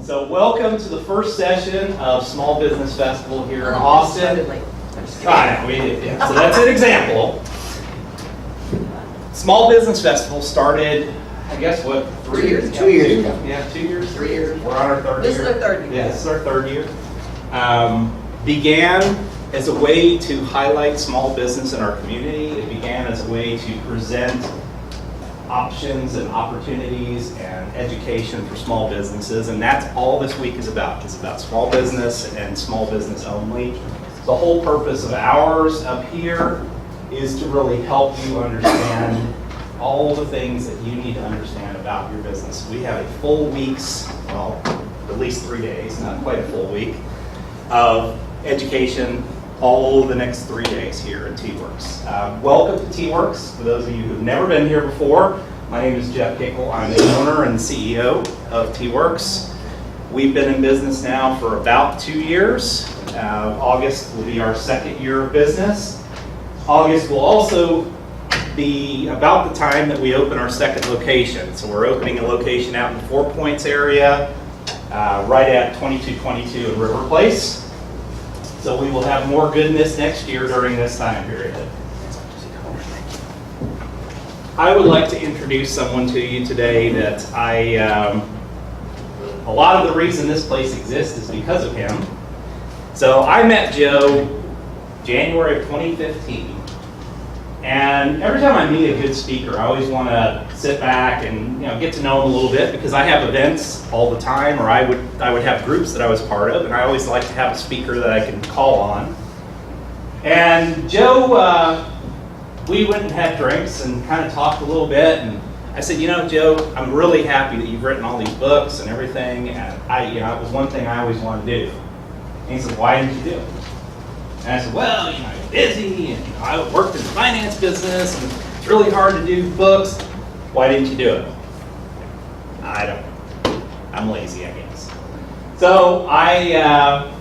So welcome to the first session of Small Business Festival here in Austin. So that's an example. Small Business Festival started, I guess, what, 3 years ago? 2 years ago. Yeah, 2 years? 3 years. We're on our third year. This is our third year. Yeah, this is our third year. Began as a way to highlight small business in our community. It began as a way to present options and opportunities and education for small businesses, and that's all this week is about. It's about small business and small business only. The whole purpose of ours up here is to really help you understand all the things that you need to understand about your business. We have a full week's, well, at least 3 days, not quite a full week, of education all the next 3 days here at T-Werx. Welcome to T-Werx. For those of you who've never been here before, my name is Jeff Kickle. I'm the owner and CEO of T-Werx. We've been in business now for about 2 years. August will be our second year of business. August will also be about the time that we open our second location. So we're opening a location out in the 4 Points area, right at 2222 in River Place. So we will have more goodness next year during this time period. I would like to introduce someone to you today that a lot of the reason this place exists is because of him. So I met Joe January of 2015. And every time I meet a good speaker, I always want to sit back and get to know them a little bit, because I have events all the time, or I would have groups that I was part of, and I always like to have a speaker that I can call on. And Joe, we went and had drinks and kind of talked a little bit, and I said, Joe, I'm really happy that you've written all these books and everything, and it was one thing I always wanted to do. And he said, why didn't you do it? And I said, well, I'm busy, and I worked in the finance business, and it's really hard to do books. Why didn't you do it? I don't know. I'm lazy, I guess. So I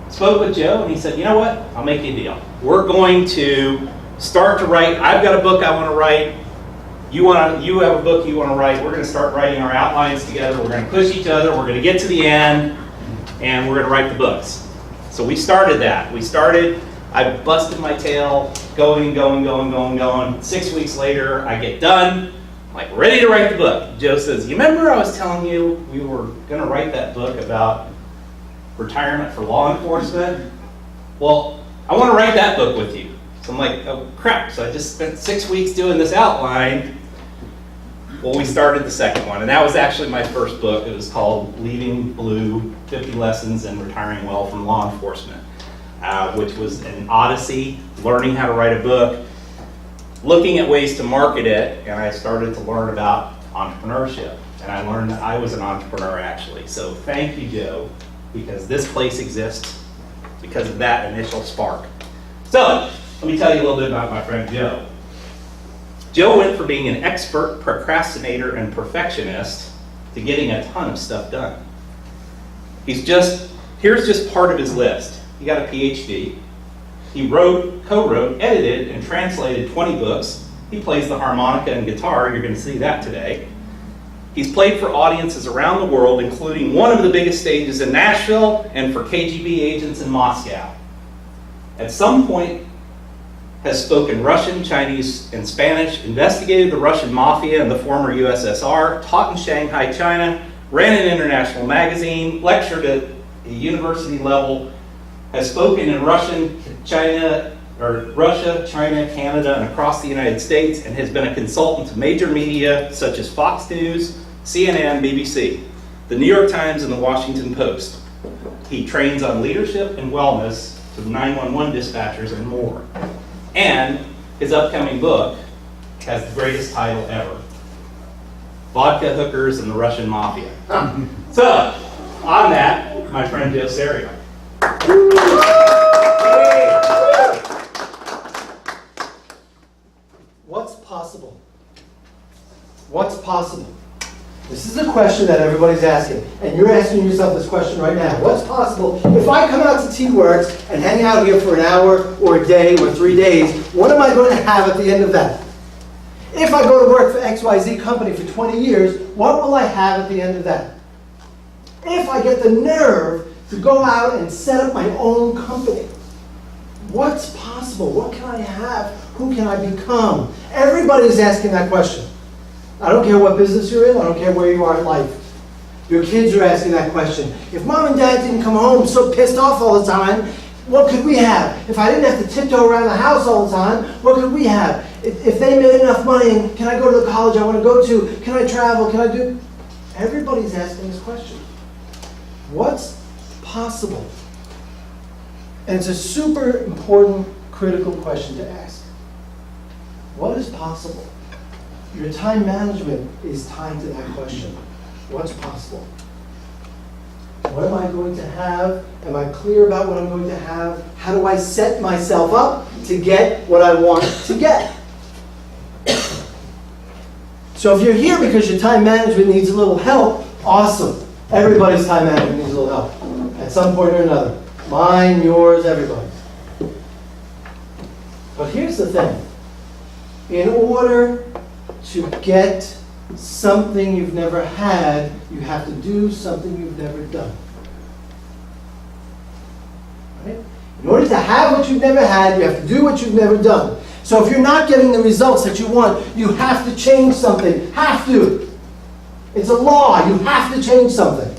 spoke with Joe, and he said, you know what? I'll make you a deal. We're going to start to write. I've got a book I want to write. You have a book you want to write. We're going to start writing our outlines together. We're going to push each other. We're going to get to the end, and we're going to write the books. So we started that. I busted my tail, going. 6 weeks later, I get done, ready to write the book. Joe says, you remember I was telling you we were going to write that book about retirement for law enforcement? Well, I want to write that book with you. So I'm like, oh crap. So I just spent 6 weeks doing this outline. Well, we started the second one, and that was actually my first book. It was called Leaving Blue, 50 Lessons in Retiring Well from Law Enforcement, which was an odyssey, learning how to write a book, looking at ways to market it, and I started to learn about entrepreneurship. And I learned that I was an entrepreneur, actually. So thank you, Joe, because this place exists because of that initial spark. So let me tell you a little bit about my friend Joe. Joe went from being an expert procrastinator and perfectionist to getting a ton of stuff done. Here's just part of his list. He got a Ph.D. He co-wrote, edited, and translated 20 books. He plays the harmonica and guitar. You're going to see that today. He's played for audiences around the world, including one of the biggest stages in Nashville and for KGB agents in Moscow. At some point, has spoken Russian, Chinese, and Spanish, investigated the Russian mafia and the former USSR, taught in Shanghai, China, ran an international magazine, lectured at a university level, has spoken in Russia, China, Canada, and across the United States, and has been a consultant to major media such as Fox News, CNN, BBC, the New York Times, and the Washington Post. He trains on leadership and wellness to 911 dispatchers and more. And his upcoming book has the greatest title ever, Vodka Hookers and the Russian Mafia. So, on that, my friend Joe Serio. What's possible? What's possible? This is a question that everybody's asking, and you're asking yourself this question right now. What's possible if I come out to T-Werx and hang out here for an hour or a day or 3 days? What am I going to have at the end of that? If I go to work for XYZ company for 20 years, what will I have at the end of that? if I get the nerve to go out and set up my own company? What's possible? What can I have? Who can I become? Everybody's asking that question. I don't care what business you're in. I don't care where you are in life. Your kids are asking that question. If mom and dad didn't come home so pissed off all the time, what could we have? If I didn't have to tiptoe around the house all the time, what could we have? If they made enough money, can I go to the college I want to go to? Can I travel? Can I do? Everybody's asking this question. What's possible? And it's a super important, critical question to ask. What is possible? Your time management is tied to that question. What's possible? What am I going to have? Am I clear about what I'm going to have? How do I set myself up to get what I want to get? So if you're here because your time management needs a little help, awesome. Everybody's time management needs a little help at some point or another. Mine, yours, everybody's. But here's the thing. In order to get something you've never had, you have to do something you've never done. Right? In order to have what you've never had, you have to do what you've never done. So if you're not getting the results that you want, you have to change something. Have to. It's a law. You have to change something.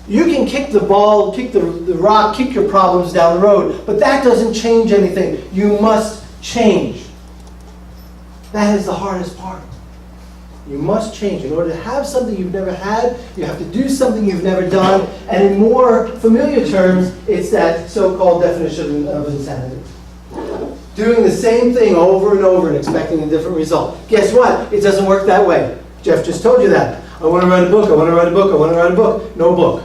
You can kick the ball, kick the rock, kick your problems down the road, but that doesn't change anything. You must change. That is the hardest part. You must change. In order to have something you've never had, you have to do something you've never done. And in more familiar terms, it's that so-called definition of insanity. Doing the same thing over and over and expecting a different result. Guess what? It doesn't work that way. Jeff just told you that. I want to write a book, I want to write a book, I want to write a book. No book.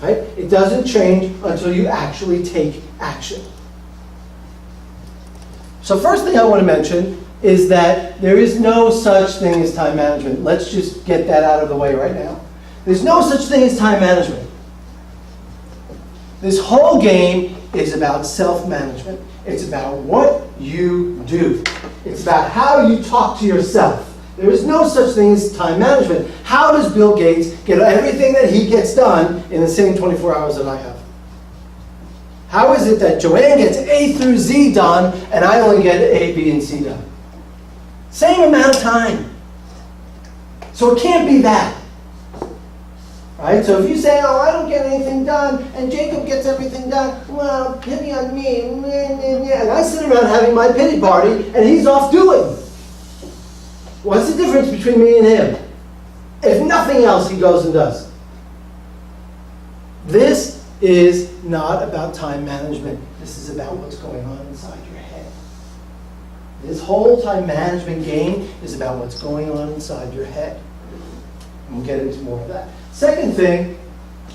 Right? It doesn't change until you actually take action. So first thing I want to mention is that there is no such thing as time management. Let's just get that out of the way right now. There's no such thing as time management. This whole game is about self-management. It's about what you do. It's about how you talk to yourself. There is no such thing as time management. How does Bill Gates get everything that he gets done in the same 24 hours that I have? How is it that Joanne gets A through Z done and I only get A, B, and C done? Same amount of time. So it can't be that. Right? So if you say, oh, I don't get anything done, and Jacob gets everything done, well, pity on me, and I sit around having my pity party, and he's off doing. What's the difference between me and him? If nothing else, he goes and does. This is not about time management. This is about what's going on inside your head. This whole time management game is about what's going on inside your head. And we'll get into more of that. Second thing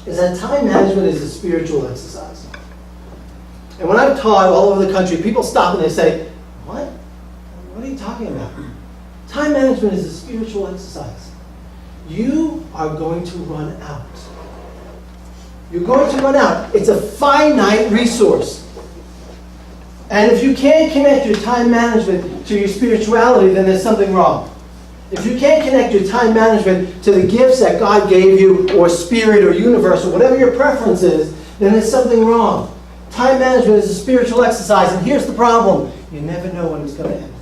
is that time management is a spiritual exercise. And when I've taught all over the country, people stop and they say, what? What are you talking about? Time management is a spiritual exercise. You are going to run out. You're going to run out. It's a finite resource. And if you can't connect your time management to your spirituality, then there's something wrong. If you can't connect your time management to the gifts that God gave you, or spirit, or universe, or whatever your preference is, then there's something wrong. Time management is a spiritual exercise, and here's the problem. You never know when it's going to end.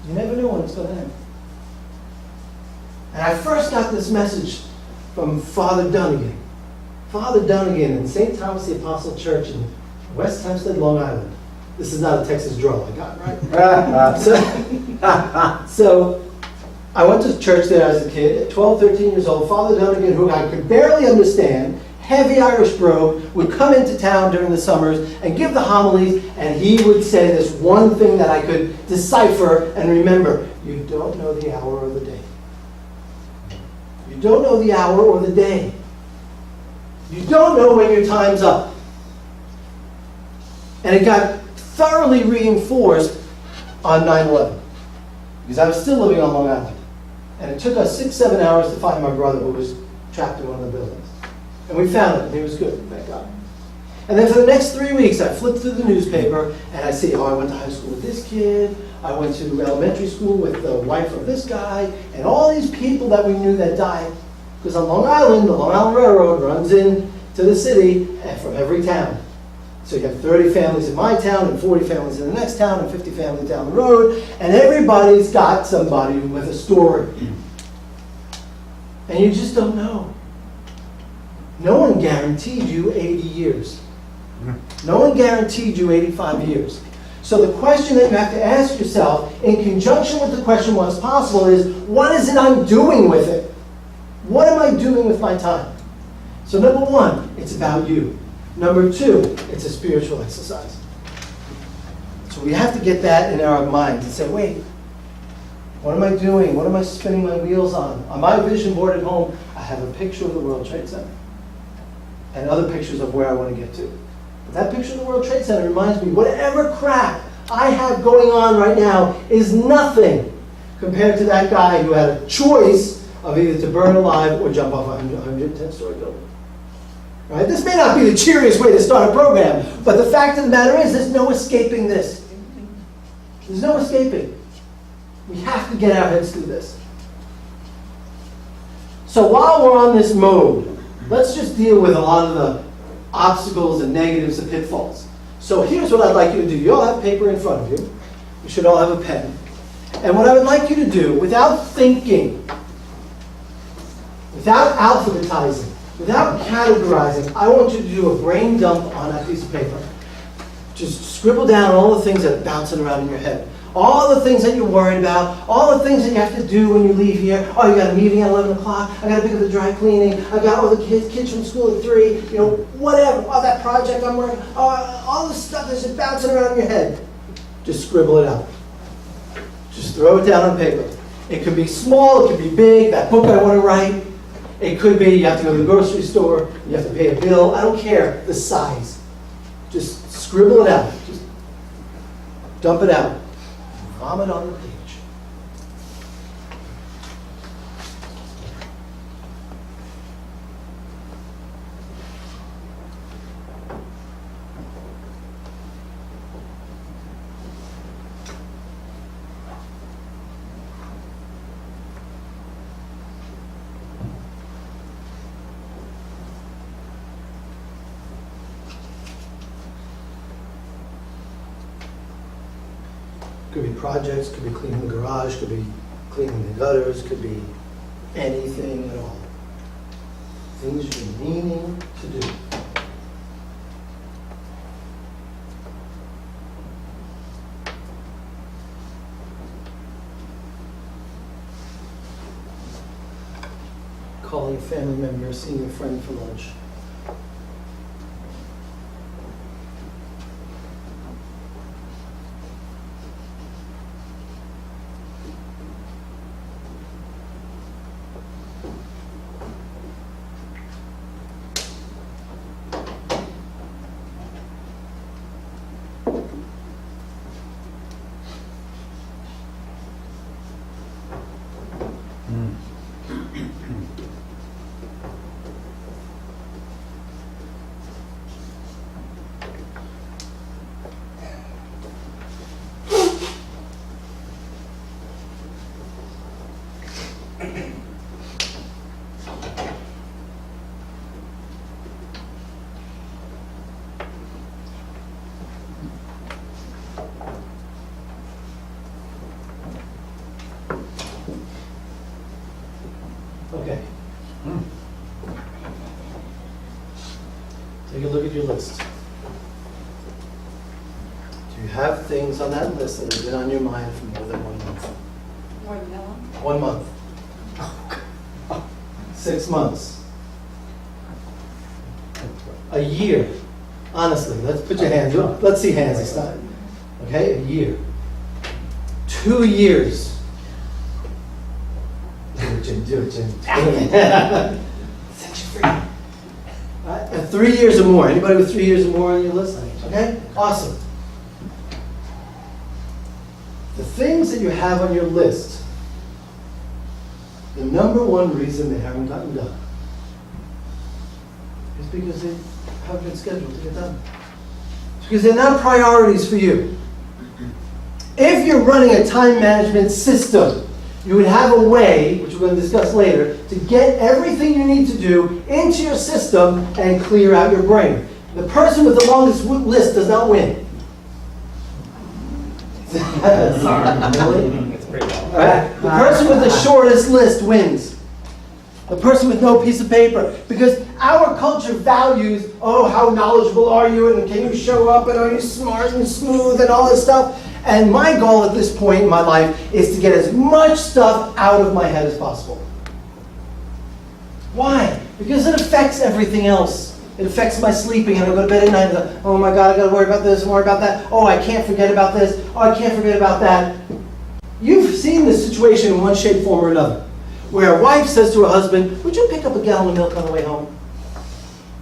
You never know when it's going to end. And I first got this message from Father Dunnigan. Father Dunnigan in St. Thomas the Apostle Church in West Hempstead, Long Island. This is not a Texas drawl, I got it right? So I went to church there as a kid, at 12, 13 years old. Father Dunnigan, who I could barely understand, heavy Irish brogue, would come into town during the summers and give the homilies, and he would say this one thing that I could decipher and remember. You don't know the hour or the day. You don't know the hour or the day. You don't know when your time's up. And it got thoroughly reinforced on 9/11, because I was still living on Long Island. And it took us 6-7 hours to find my brother, who was trapped in one of the buildings. And we found him, and he was good, thank God. And then for the next 3 weeks, I flipped through the newspaper, and I see, oh, I went to high school with this kid, I went to elementary school with the wife of this guy, and all these people that we knew that died. Because on Long Island, the Long Island Railroad runs in to the city from every town. So you have 30 families in my town, and 40 families in the next town, and 50 families down the road, and everybody's got somebody with a story. And you just don't know. No one guaranteed you 80 years. No one guaranteed you 85 years. So the question that you have to ask yourself, in conjunction with the question what's possible, is what is it I'm doing with it? What am I doing with my time? So number one, it's about you. Number two, it's a spiritual exercise. So we have to get that in our minds and say, wait, what am I doing? What am I spinning my wheels on? On my vision board at home, I have a picture of the World Trade Center and other pictures of where I want to get to. But that picture of the World Trade Center reminds me, whatever crap I have going on right now is nothing compared to that guy who had a choice of either to burn alive or jump off a 110-story building. Right? This may not be the cheeriest way to start a program, but the fact of the matter is there's no escaping this. There's no escaping. We have to get our heads through this. So while we're on this mode, let's just deal with a lot of the obstacles and negatives and pitfalls. So here's what I'd like you to do. You all have paper in front of you. You should all have a pen. And what I would like you to do, without thinking, without alphabetizing, without categorizing, I want you to do a brain dump on that piece of paper. Just scribble down all the things that are bouncing around in your head. All the things that you're worried about, all the things that you have to do when you leave here. Oh, you got a meeting at 11 o'clock, I got to pick up the dry cleaning, I got all the kids from school at 3, whatever. Oh, that project I'm working, all the stuff that's just bouncing around in your head. Just scribble it out. Just throw it down on paper. It could be small, it could be big, that book I want to write. It could be you have to go to the grocery store, you have to pay a bill. I don't care the size. Just scribble it out. Just dump it out. Vomit on the page. Could be projects, could be cleaning the garage, could be cleaning the gutters, could be anything at all. Things you're meaning to do. Calling a family member, seeing a friend for lunch. Okay. Take a look at your list. Do you have things on that list that have been on your mind for more than 1 month? More than that one? 1 month. 6 months. A year. Honestly, let's put your hands up. Let's see hands this time. Okay, a year. 2 years. Do it, Jim. Set you free. Right? And 3 years or more. Anybody with 3 years or more on your list? Okay? Awesome. The things that you have on your list, the number one reason they haven't gotten done is because they haven't been scheduled to get done. It's because they're not priorities for you. If you're running a time management system, you would have a way, which we're going to discuss later, to get everything you need to do into your system and clear out your brain. The person with the longest list does not win. It's pretty well. Right? The person with the shortest list wins. The person with no piece of paper. Because our culture values, oh, how knowledgeable are you, and can you show up, and are you smart and smooth, and all this stuff. And my goal at this point in my life is to get as much stuff out of my head as possible. Why? Because it affects everything else. It affects my sleeping, and I go to bed at night and go, oh my God, I gotta worry about this and worry about that. Oh, I can't forget about this. Oh, I can't forget about that. You've seen this situation in one shape, form, or another, where a wife says to her husband, would you pick up a gallon of milk on the way home?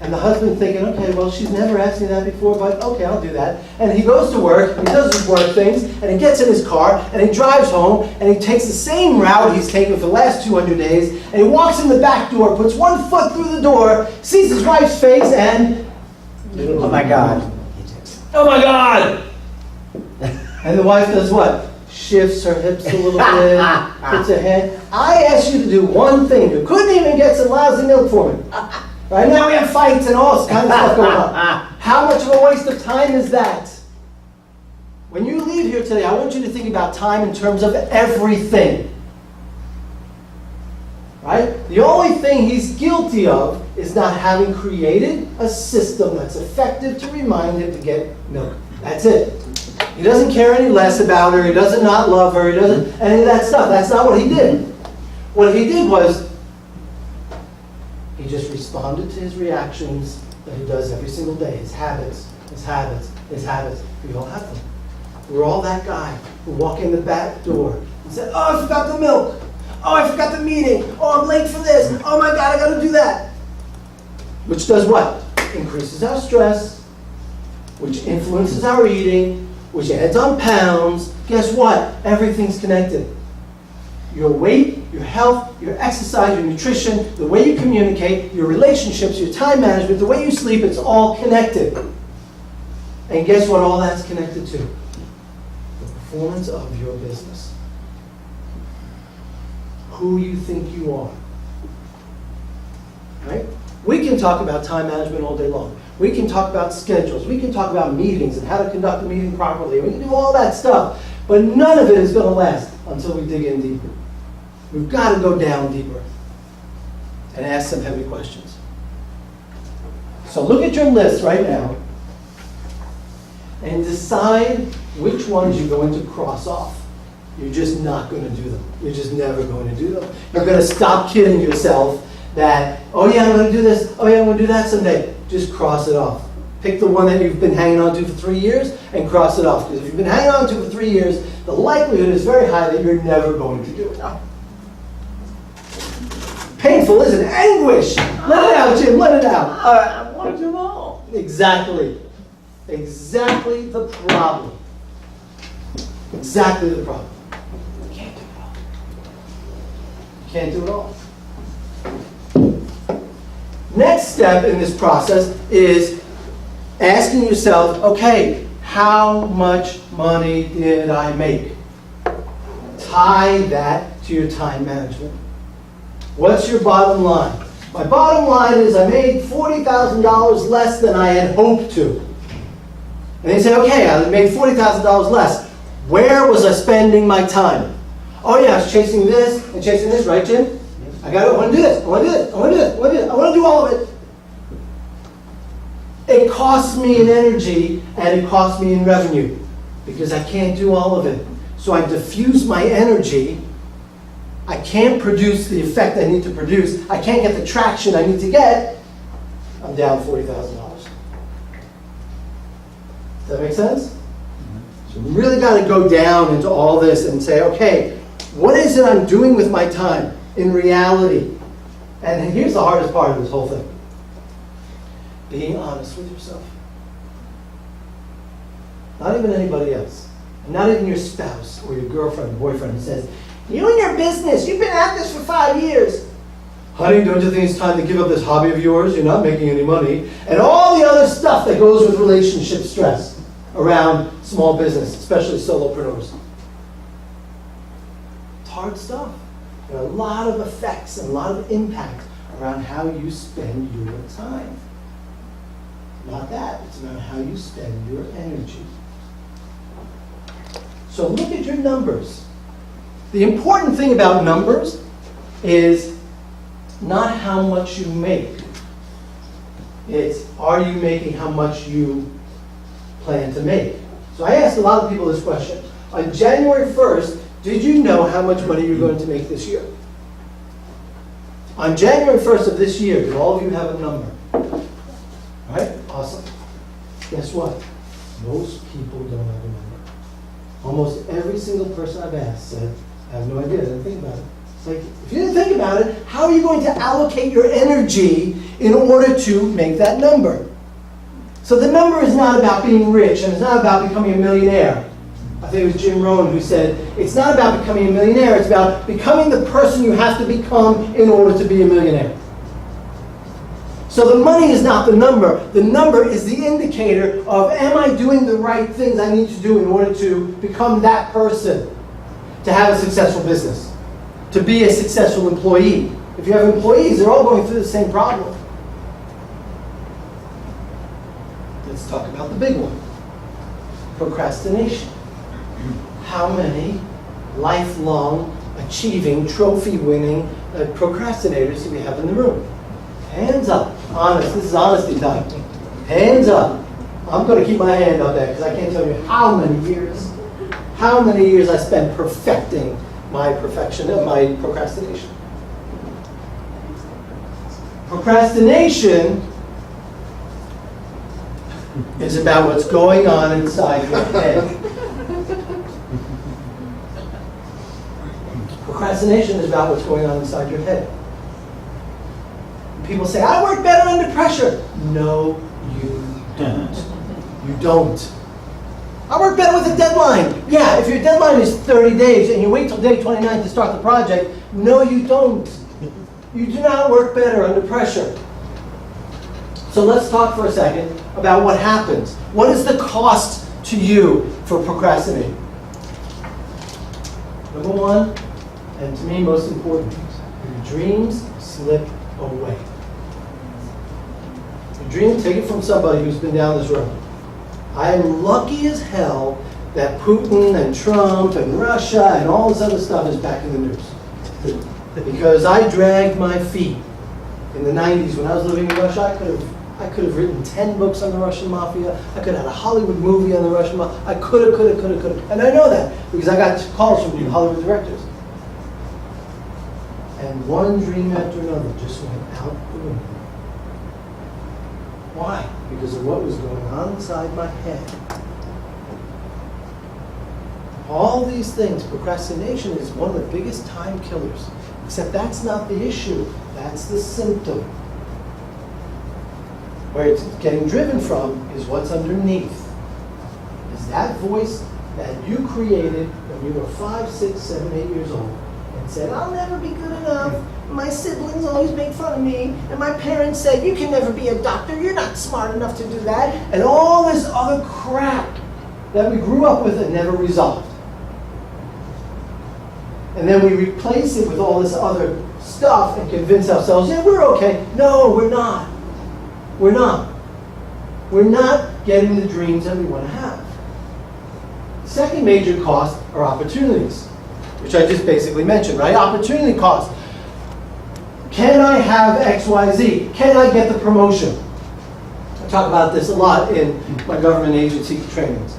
And the husband thinking, okay, well, she's never asked me that before, but okay, I'll do that. And he goes to work, he does his work things, and he gets in his car, and he drives home, and he takes the same route he's taken for the last 200 days, and he walks in the back door, puts one foot through the door, sees his wife's face, and, oh my God. Oh my God! And the wife does what? Shifts her hips a little bit, puts her head. I asked you to do one thing. You couldn't even get some lousy milk for me. Right now we have fights and all this kind of stuff going on. How much of a waste of time is that? When you leave here today, I want you to think about time in terms of everything. Right? The only thing he's guilty of is not having created a system that's effective to remind him to get milk. That's it. He doesn't care any less about her. He doesn't not love her. He doesn't any of that stuff. That's not what he did. What he did was he just responded to his reactions that he does every single day. His habits, his habits, his habits. We all have them. We're all that guy who walk in the back door and said, oh, I forgot the milk. Oh, I forgot the meeting. Oh, I'm late for this. Oh my God, I got to do that. Which does what? Increases our stress, which influences our eating, which adds on pounds. Guess what? Everything's connected. Your weight, your health, your exercise, your nutrition, the way you communicate, your relationships, your time management, the way you sleep, it's all connected. And guess what all that's connected to? The performance of your business. Who you think you are. Right? We can talk about time management all day long. We can talk about schedules. We can talk about meetings and how to conduct a meeting properly. We can do all that stuff. But none of it is going to last until we dig in deeper. We've got to go down deeper and ask some heavy questions. So look at your list right now and decide which ones you're going to cross off. You're just not going to do them. You're just never going to do them. You're going to stop kidding yourself that, oh yeah, I'm going to do this. Oh yeah, I'm going to do that someday. Just cross it off. Pick the one that you've been hanging on to for 3 years and cross it off. Because if you've been hanging on to it for 3 years, the likelihood is very high that you're never going to do it. Painful, isn't it? Anguish. Let it out, Jim. Let it out. I want to know. Exactly. Exactly the problem. Exactly the problem. You can't do it all. You can't do it all. Next step in this process is asking yourself, okay, how much money did I make? Tie that to your time management. What's your bottom line? My bottom line is I made $40,000 less than I had hoped to. And you say, okay, I made $40,000 less. Where was I spending my time? Oh yeah, I was chasing this and chasing this, right, Jim? I want to do this, I want to do this, I want to do this, I want to do this, I want to do all of it. It costs me in energy and it costs me in revenue because I can't do all of it. So I diffuse my energy. I can't produce the effect I need to produce. I can't get the traction I need to get. I'm down $40,000. Does that make sense? So we really got to go down into all this and say, okay, what is it I'm doing with my time in reality? And here's the hardest part of this whole thing. Being honest with yourself. Not even anybody else. And not even your spouse or your girlfriend or boyfriend who says, you and your business, you've been at this for 5 years. Honey, don't you think it's time to give up this hobby of yours? You're not making any money. And all the other stuff that goes with relationship stress around small business, especially solopreneurs. hard stuff. There are a lot of effects and a lot of impact around how you spend your time. Not that, it's about how you spend your energy. So look at your numbers. The important thing about numbers is not how much you make. It's, are you making how much you plan to make? So I asked a lot of people this question. On January 1st, did you know how much money you're going to make this year? On January 1st of this year, do all of you have a number? All right? Awesome. Guess what? Most people don't have a number. Almost every single person I've asked said, I have no idea, I didn't think about it. It's like, if you didn't think about it, how are you going to allocate your energy in order to make that number? So the number is not about being rich, and it's not about becoming a millionaire. I think it was Jim Rohn who said, it's not about becoming a millionaire, it's about becoming the person you have to become in order to be a millionaire. So the money is not the number. The number is the indicator of, am I doing the right things I need to do in order to become that person, to have a successful business, to be a successful employee. If you have employees, they're all going through the same problem. Let's talk about the big one, procrastination. How many lifelong, achieving, trophy-winning procrastinators do we have in the room? Hands up. Honest. This is honesty time. Hands up. I'm going to keep my hand up there because I can't tell you how many years I spent perfecting my procrastination. Procrastination is about what's going on inside your head. Procrastination is about what's going on inside your head. People say, I work better under pressure. No, you don't. You don't. I work better with a deadline. Yeah, if your deadline is 30 days and you wait till day 29 to start the project, no, you don't. You do not work better under pressure. So let's talk for a second about what happens. What is the cost to you for procrastinating? Number one, and to me most important, your dreams slip away. Your dream, take it from somebody who's been down this road. I am lucky as hell that Putin and Trump and Russia and all this other stuff is back in the news. Because I dragged my feet in the 90s when I was living in Russia. I could have written 10 books on the Russian mafia. I could have had a Hollywood movie on the Russian mafia. I could have. And I know that because I got calls from Hollywood directors. And one dream after another just went out the window. Why? Because of what was going on inside my head. All these things, procrastination is one of the biggest time killers. Except that's not the issue. That's the symptom. Where it's getting driven from is what's underneath. Is that voice that you created when you were 5, 6, 7, 8 years old and said, I'll never be good enough. My siblings always make fun of me. And my parents said, you can never be a doctor. You're not smart enough to do that. And all this other crap that we grew up with and never resolved. And then we replace it with all this other stuff and convince ourselves, yeah, we're okay. No, we're not. We're not. We're not getting the dreams that we want to have. Second major cost are opportunities, which I just basically mentioned, right? Opportunity cost. Can I have X, Y, Z? Can I get the promotion? I talk about this a lot in my government agency trainings.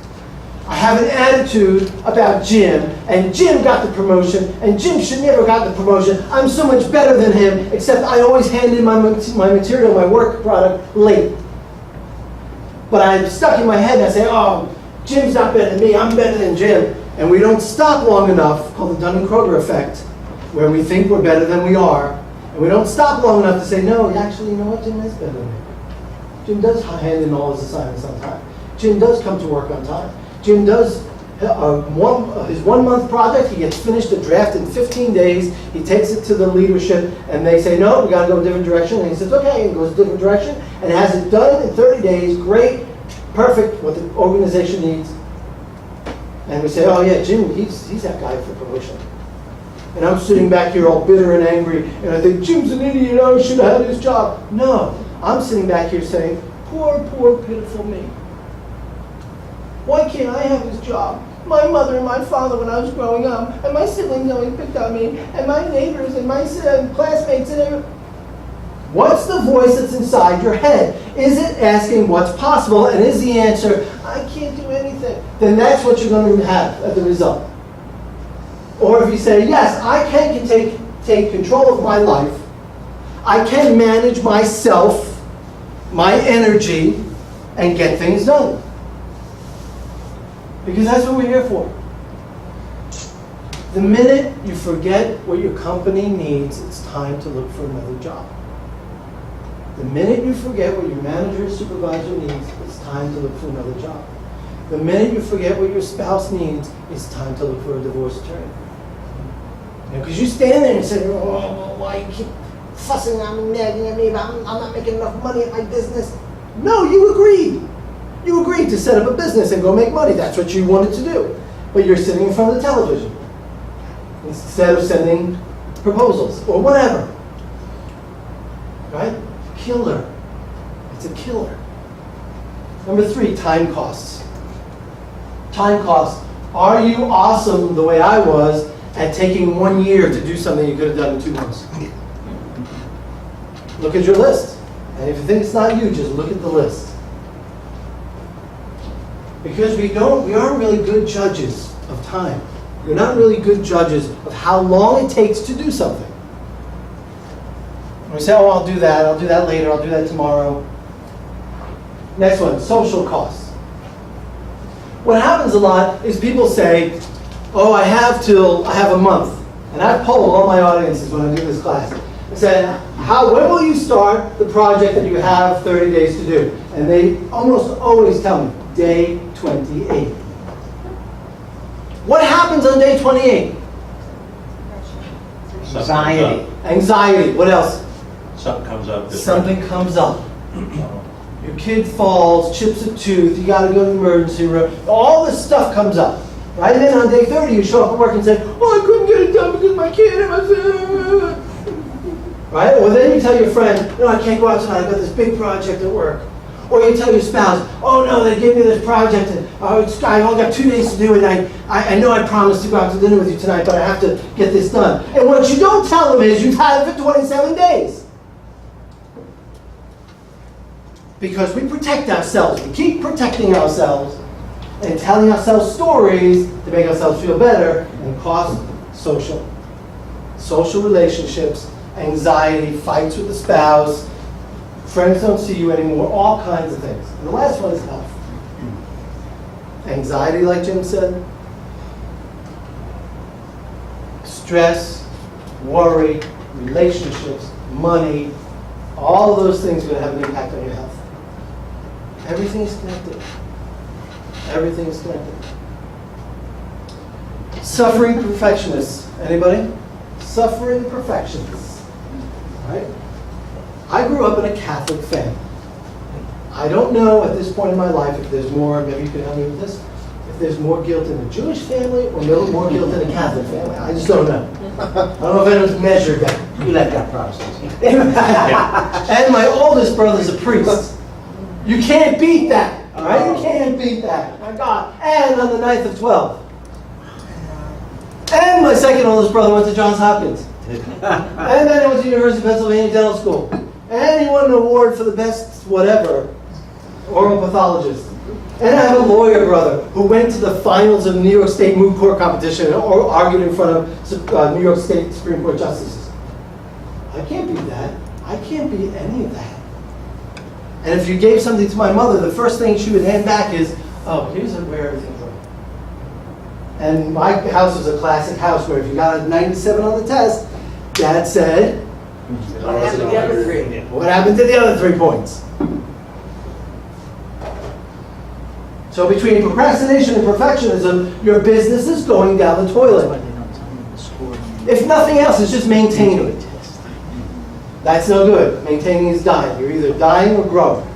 I have an attitude about Jim, and Jim got the promotion, and Jim should never got the promotion. I'm so much better than him, except I always hand in my material, my work product, late. But I'm stuck in my head, and I say, oh, Jim's not better than me, I'm better than Jim. And we don't stop long enough, called the Dunning-Kruger effect, where we think we're better than we are, and we don't stop long enough to say, no, actually, you know what, Jim is better than me. Jim does hand in all his assignments on time. Jim does come to work on time. Jim does his 1 month project, he gets finished a draft in 15 days, he takes it to the leadership, and they say, no, we got to go a different direction, and he says, okay, and goes a different direction, and has it done in 30 days, great, perfect, what the organization needs. And we say, oh yeah, Jim, he's that guy for promotion. and I'm sitting back here all bitter and angry, and I think, Jim's an idiot, I should have had his job. No, I'm sitting back here saying, poor, poor, pitiful me. Why can't I have his job? My mother and my father when I was growing up, and my siblings always picked on me, and my neighbors and my classmates and everyone. What's the voice that's inside your head? Is it asking what's possible, and is the answer, I can't do anything? Then that's what you're going to have as the result. Or if you say, yes, I can take control of my life, I can manage myself, my energy, and get things done. Because that's what we're here for. The minute you forget what your company needs, it's time to look for another job. The minute you forget what your manager or supervisor needs, it's time to look for another job. The minute you forget what your spouse needs, it's time to look for a divorce attorney. Because you stand there and say, oh, why you keep fussing on me, nagging at me about I'm not making enough money at my business. No, you agreed. You agreed to set up a business and go make money. That's what you wanted to do. But you're sitting in front of the television instead of sending proposals or whatever. Right? Killer. It's a killer. Number 3, time costs. Time costs. Are you awesome the way I was at taking 1 year to do something you could have done in 2 months? Look at your list. And if you think it's not you, just look at the list. Because we aren't really good judges of time. We're not really good judges of how long it takes to do something. We say, oh, I'll do that later, I'll do that tomorrow. Next one, social costs. What happens a lot is people say, oh, I have a month. And I poll all my audiences when I do this class. I said, when will you start the project that you have 30 days to do? And they almost always tell me, day 28. What happens on day 28? Anxiety. Anxiety. What else? Something comes up. Something comes up. Your kid falls, chips a tooth, you got to go to the emergency room. All this stuff comes up. Right? And then on day 30, you show up at work and say, oh, I couldn't get it done because my kid was... Right? Or then you tell your friend, no, I can't go out tonight, I've got this big project at work. Or you tell your spouse, oh no, they gave me this project and I only got 2 days to do it and I know I promised to go out to dinner with you tonight, but I have to get this done. And what you don't tell them is you've had it for 27 days. Because we protect ourselves. We keep protecting ourselves and telling ourselves stories to make ourselves feel better, and cost social relationships, anxiety, fights with the spouse, friends don't see you anymore, all kinds of things. And the last one is health. Anxiety, like Jim said, stress, worry, relationships, money, all of those things are going to have an impact on your health. Everything is connected. Everything is connected. Suffering perfectionists. Anybody? Suffering perfectionists. Right? I grew up in a Catholic family. I don't know at this point in my life if there's more, maybe you can help me with this, if there's more guilt in a Jewish family or more guilt in a Catholic family. I just don't know. I don't know if anyone's measured that. You let that process. And my oldest brother's a priest. You can't beat that. All right? You can't beat that. My God. And I'm the 9th of 12. And my second oldest brother went to Johns Hopkins. And then he went to the University of Pennsylvania Dental School. And he won an award for the best whatever, oral pathologist. And I have a lawyer brother who went to the finals of the New York State moot court competition or argued in front of New York State Supreme Court justices. I can't beat that. I can't beat any of that. And if you gave something to my mother, the first thing she would hand back is, oh, here's where everything's wrong. And my house was a classic house where if you got a 97 on the test, Dad said, What happened to the other 3? What happened to the other 3 points? So between procrastination and perfectionism, your business is going down the toilet. If nothing else, it's just maintaining. That's no good. Maintaining is dying. You're either dying or growing.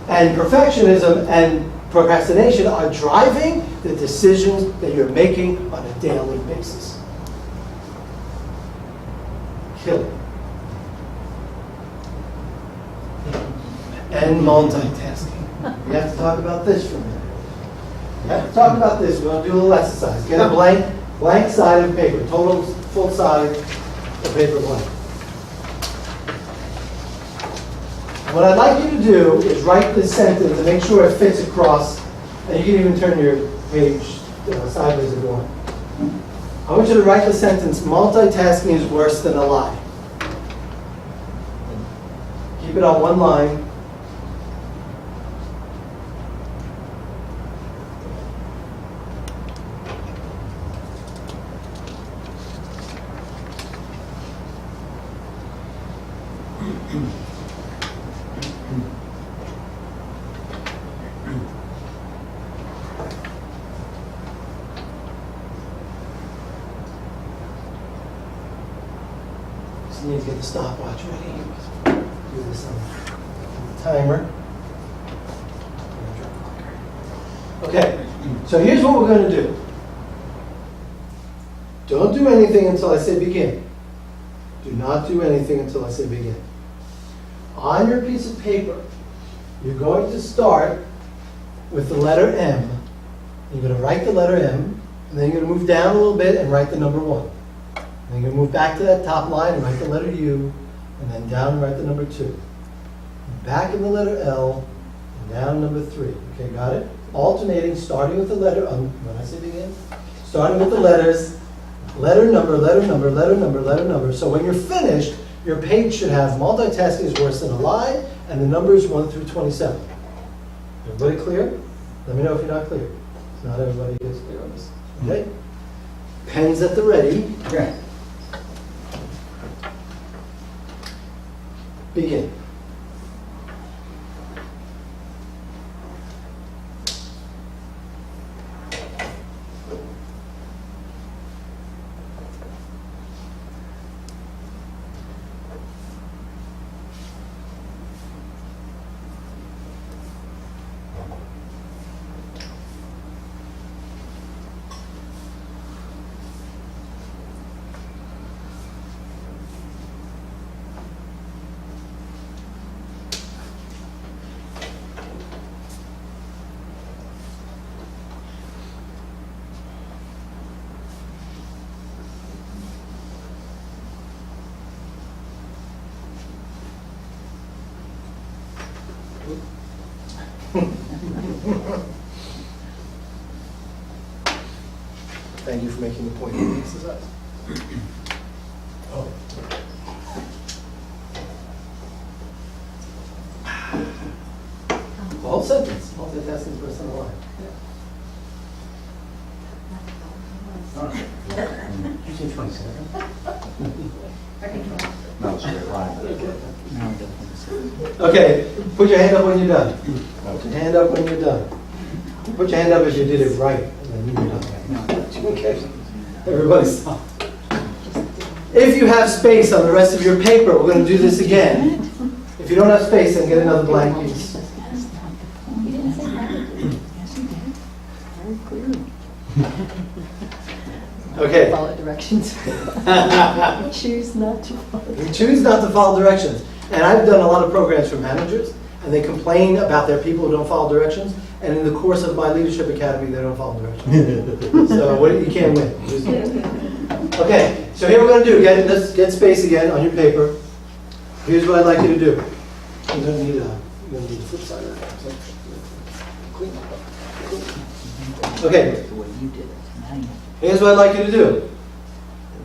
And perfectionism and procrastination are driving the decisions that you're making on a daily basis. Kill it. And multitasking. We have to talk about this for a minute. We have to talk about this. We're going to do a little exercise. Get a blank side of paper. Total full side of paper blank. What I'd like you to do is write this sentence and make sure it fits across. And you can even turn your page sideways if you want. I want you to write the sentence, multitasking is worse than a lie. Keep it on one line. Just need to get the stopwatch ready. Do this on the timer. Okay, so here's what we're going to do. Don't do anything until I say begin. Do not do anything until I say begin. On your piece of paper, you're going to start with the letter M. You're going to write the letter M, and then you're going to move down a little bit and write the number 1. Then you're going to move back to that top line and write the letter U, and then down and write the number 2. Back in the letter L, and down number 3. Okay, got it? Alternating, starting with the letter, when I say begin, starting with the letters, letter number, letter number, letter number, letter number. So when you're finished, your page should have multitasking is worse than a lie, and the numbers 1 through 27. Everybody clear? Let me know if you're not clear. Not everybody is clear on this. Okay? Pens at the ready. Okay. Begin. Thank you for making the point of the exercise. Oh. The whole sentence, multitasking is worse than a lie. You say 27? No, straight line. Okay, put your hand up when you're done. Put your hand up when you're done. Put your hand up if you did it right, and then you're done. Okay, everybody stop. If you have space on the rest of your paper, we're going to do this again. If you don't have space, then get another blank piece. You didn't say that. Yes, you did. Very clear. Okay. Follow directions. Choose not to follow. We choose not to follow directions. And I've done a lot of programs for managers, and they complain about their people who don't follow directions. And in the course of my leadership academy, they don't follow directions. So you can't win. Okay, so here we're going to do, let's get space again on your paper. Here's what I'd like you to do. You're going to need the flip side of that. Okay, The way you did it. Now you here's what I'd like you to do.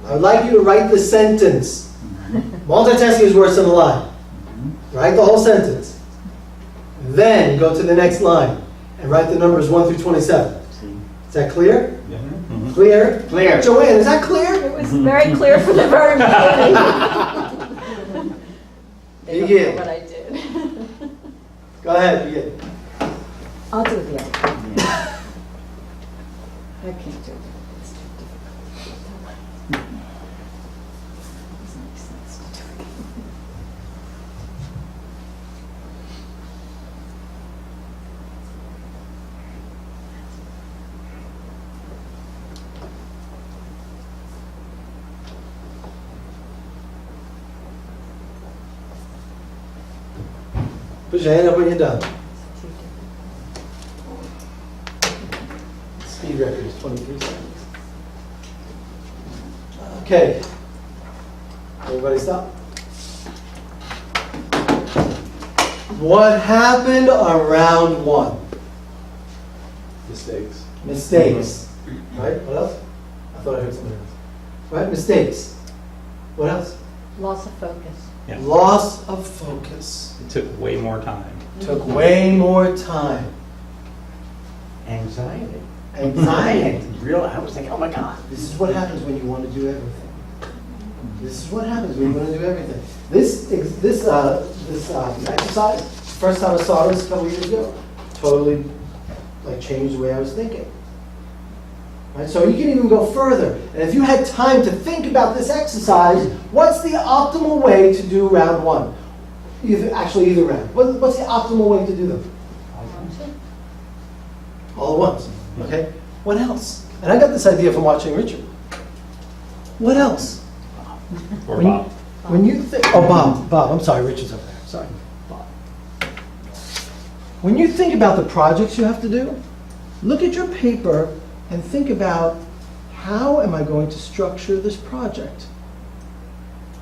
I'd like you to write the sentence. Multitasking is worse than a lie. Write the whole sentence. Then go to the next line and write the numbers 1 through 27. Is that clear? Yeah. Clear? Clear. Joanne, is that clear? It was very clear from the very beginning. They don't Begin. know what I did. Go ahead, begin. I'll do the other. I can't do it. It's too difficult. Doesn't make sense to do it. Put your hand up when you're done. Speed record is 23 seconds. Okay. Everybody stop. What happened on round one? Mistakes. Mistakes. Right? What else? I thought I heard something else. Right? Mistakes. What else? Loss of focus. Yeah. Loss of focus. It took way more time. Took way more time. Anxiety. Anxiety. Real. I was thinking, oh my God. This is what happens when you want to do everything. This is what happens when you want to do everything. This exercise, first time I saw this a couple years ago, totally changed the way I was thinking. Right? So you can even go further. And if you had time to think about this exercise, what's the optimal way to do round one? Either round. What's the optimal way to do them? All at once. Okay? What else? And I got this idea from watching Richard. What else? Or When- Bob. When you think, Bob, I'm sorry, Richard's over there, sorry, Bob. When you think about the projects you have to do, look at your paper and think about, how am I going to structure this project?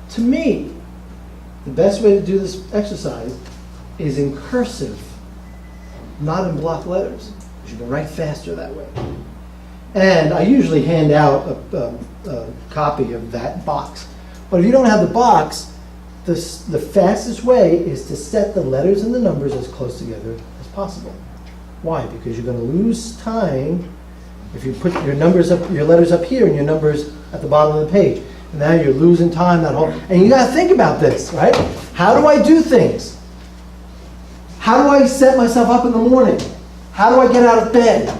To me, the best way to do this exercise is in cursive, not in block letters. You can write faster that way. And I usually hand out a copy of that box. But if you don't have the box, the fastest way is to set the letters and the numbers as close together as possible. Why? Because you're going to lose time if you put your letters up here and your numbers at the bottom of the page. And now you're losing time and you got to think about this, right? How do I do things? How do I set myself up in the morning? How do I get out of bed?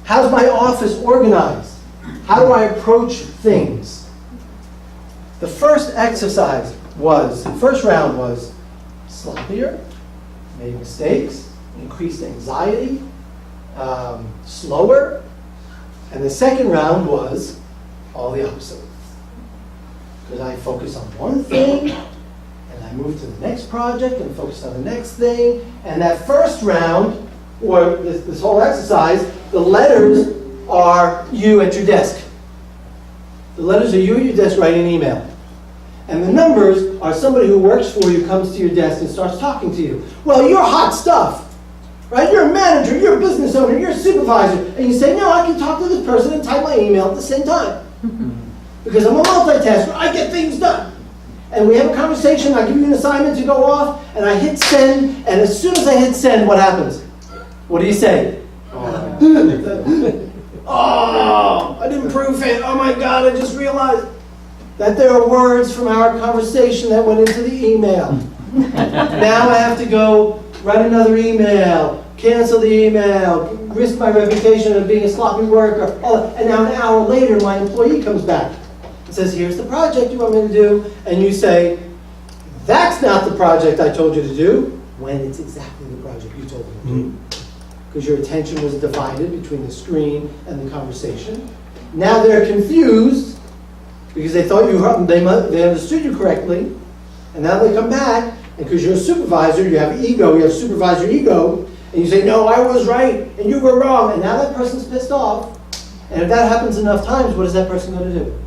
How's my office organized? How do I approach things? The first round was sloppier, made mistakes, increased anxiety, slower. And the second round was all the opposite. Because I focused on one thing, and I moved to the next project and focused on the next thing. And that first round, or this whole exercise, the letters are you at your desk. The letters are you at your desk writing an email. And the numbers are somebody who works for you comes to your desk and starts talking to you. Well, you're hot stuff, right? You're a manager, you're a business owner, you're a supervisor. And you say, no, I can talk to this person and type my email at the same time. Because I'm a multitasker, I get things done. And we have a conversation, I give you an assignment to go off, and I hit send, and as soon as I hit send, what happens? What do you say? Oh, I didn't proof it. Oh my God, I just realized that there are words from our conversation that went into the email. Now I have to go write another email, cancel the email, risk my reputation of being a sloppy worker. And now an hour later, my employee comes back and says, here's the project you want me to do. And you say, that's not the project I told you to do, when it's exactly the project you told me to do. Because your attention was divided between the screen and the conversation. Now they're confused because they thought they understood you correctly, and now they come back, and because you're a supervisor, you have ego, you have supervisor ego, and you say, no, I was right, and you were wrong, and now that person's pissed off, and if that happens enough times, what is that person going to do?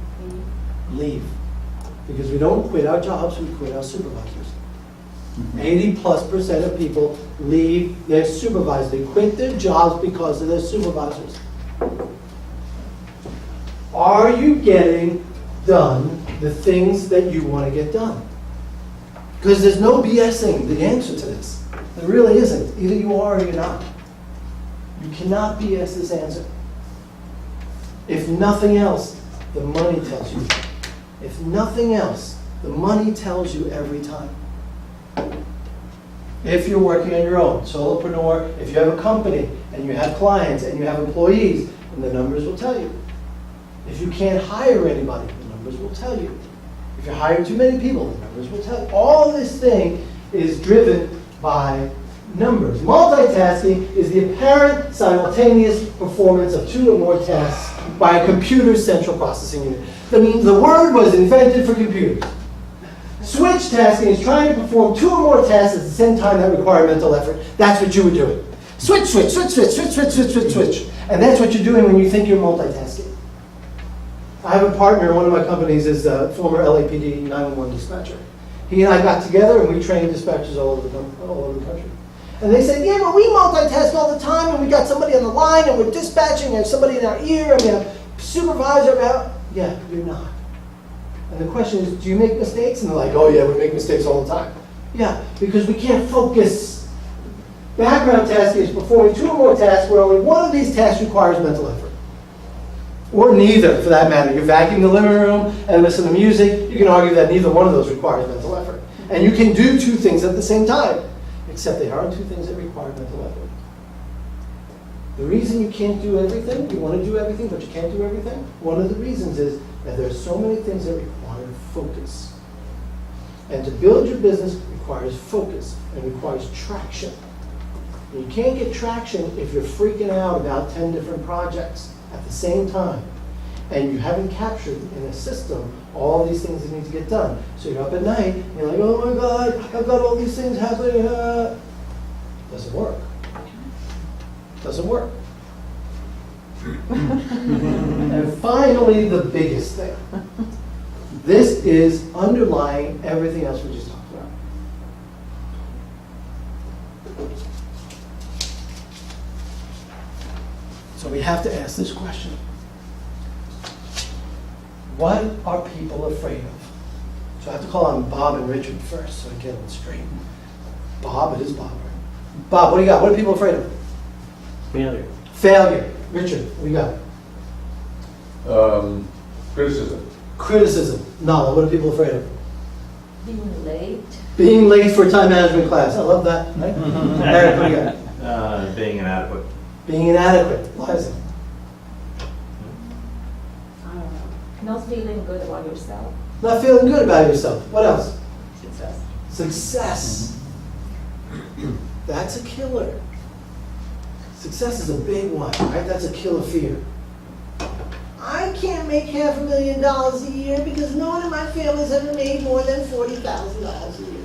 Leave. Because we don't quit our jobs, we quit our supervisors. 80+% of people leave their supervisors. They quit their jobs because of their supervisors. Are you getting done the things that you want to get done? Because there's no BSing the answer to this. There really isn't. Either you are or you're not. You cannot BS this answer. If nothing else, the money tells you. If nothing else, the money tells you every time. If you're working on your own, solopreneur, if you have a company and you have clients and you have employees, then the numbers will tell you. If you can't hire anybody, the numbers will tell you. If you hire too many people, the numbers will tell you. All this thing is driven by numbers. Multitasking is the apparent simultaneous performance of two or more tasks by a computer's central processing unit. I mean, the word was invented for computers. switch tasking is trying to perform 2 or more tasks at the same time that require mental effort. That's what you were doing. Switch, switch, switch, switch, switch, switch, switch, switch, switch. And that's what you're doing when you think you're multitasking. I have a partner in one of my companies is a former LAPD 911 dispatcher. He and I got together and we trained dispatchers all over the country. And they said, yeah, but we multitask all the time, and we got somebody on the line, and we're dispatching, and somebody in our ear, and we have a supervisor. Yeah, you're not. And the question is, do you make mistakes? And they're like, oh yeah, we make mistakes all the time. Yeah, because we can't focus. Background tasking is performing 2 or more tasks where only one of these tasks requires mental effort. Or neither, for that matter. You vacuum the living room and listen to music. You can argue that neither one of those requires mental effort. And you can do 2 things at the same time. Except they aren't 2 things that require mental effort. The reason you can't do everything, you want to do everything, but you can't do everything, one of the reasons is that there are so many things that require focus. And to build your business requires focus and requires traction. And you can't get traction if you're freaking out about 10 different projects at the same time. And you haven't captured in a system all these things that need to get done. So you're up at night, and you're like, oh my God, I've got all these things happening. Doesn't work. Doesn't work. And finally, the biggest thing. This is underlying everything else we just talked about. So we have to ask this question. What are people afraid of? So I have to call on Bob and Richard first so I get them straight. Bob, it is Bob, right? Bob, what do you got? What are people afraid of? Failure. Failure. Richard, what do you got? Criticism. Criticism. Nala, what are people afraid of? Being late. Being late for a time management class. I love that. Right? Eric, what do you got? Being inadequate. Being inadequate. Liza. I don't know. Not feeling good about yourself. Not feeling good about yourself. What else? Success. Success. That's a killer. Success is a big one, right? That's a killer fear. I can't make $500,000 a year because no one in my family's ever made more than $40,000 a year.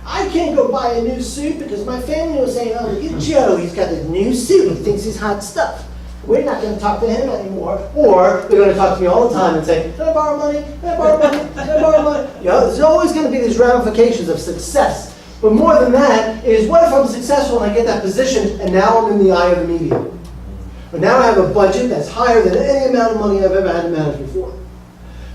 I can't go buy a new suit because my family was saying, oh, look at Joe, he's got a new suit, he thinks he's hot stuff. We're not going to talk to him anymore. Or they're going to talk to me all the time and say, can I borrow money? Can I borrow money? Can I borrow money? You know, there's always going to be these ramifications of success. But more than that is, what if I'm successful and I get that position and now I'm in the eye of the media? But now I have a budget that's higher than any amount of money I've ever had to manage before.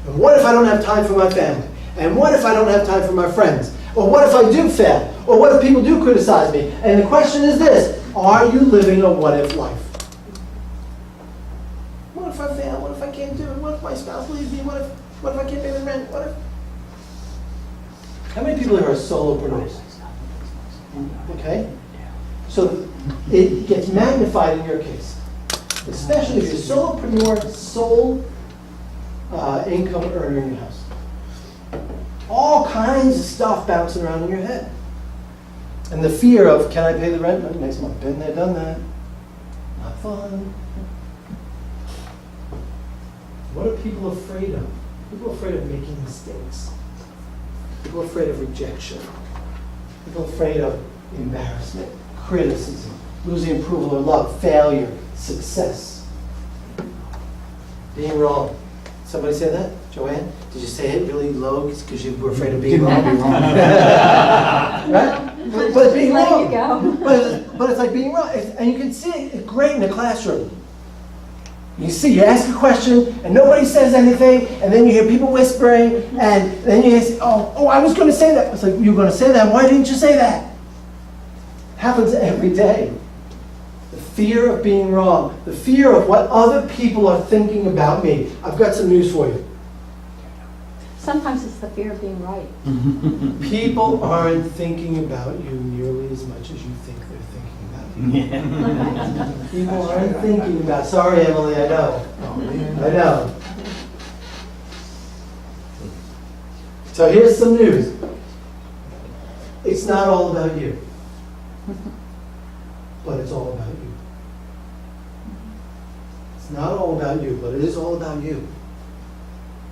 And what if I don't have time for my family? And what if I don't have time for my friends? Or what if I do fail? Or what if people do criticize me? And the question is this, are you living a what-if life? What if I fail? What if I can't do it? What if my spouse leaves me? What if I can't pay the rent? What if? How many people here are solopreneurs? Okay? So it gets magnified in your case. Especially if you're a solopreneur, sole income earner in your house. All kinds of stuff bouncing around in your head. And the fear of, can I pay the rent next month? Been there, done that. Not fun. What are people afraid of? People are afraid of making mistakes. People are afraid of rejection. People are afraid of embarrassment, criticism, losing approval or love, failure, success, being wrong. Somebody say that? Joanne? Did you say it really low because you were afraid of being wrong? Right? But being Letting wrong. you go. But it's like being wrong. And you can see it great in the classroom. You see, you ask a question, and nobody says anything, and then you hear people whispering, and then you say, oh, I was going to say that. It's like, you were going to say that? Why didn't you say that? It happens every day. The fear of being wrong, the fear of what other people are thinking about me. I've got some news for you. Sometimes it's the fear of being right. People aren't thinking about you nearly as much as you think they're thinking about you. People aren't thinking about, sorry Emily, I know. I know. So here's some news. It's not all about you. But it's all about you. It's not all about you, but it is all about you.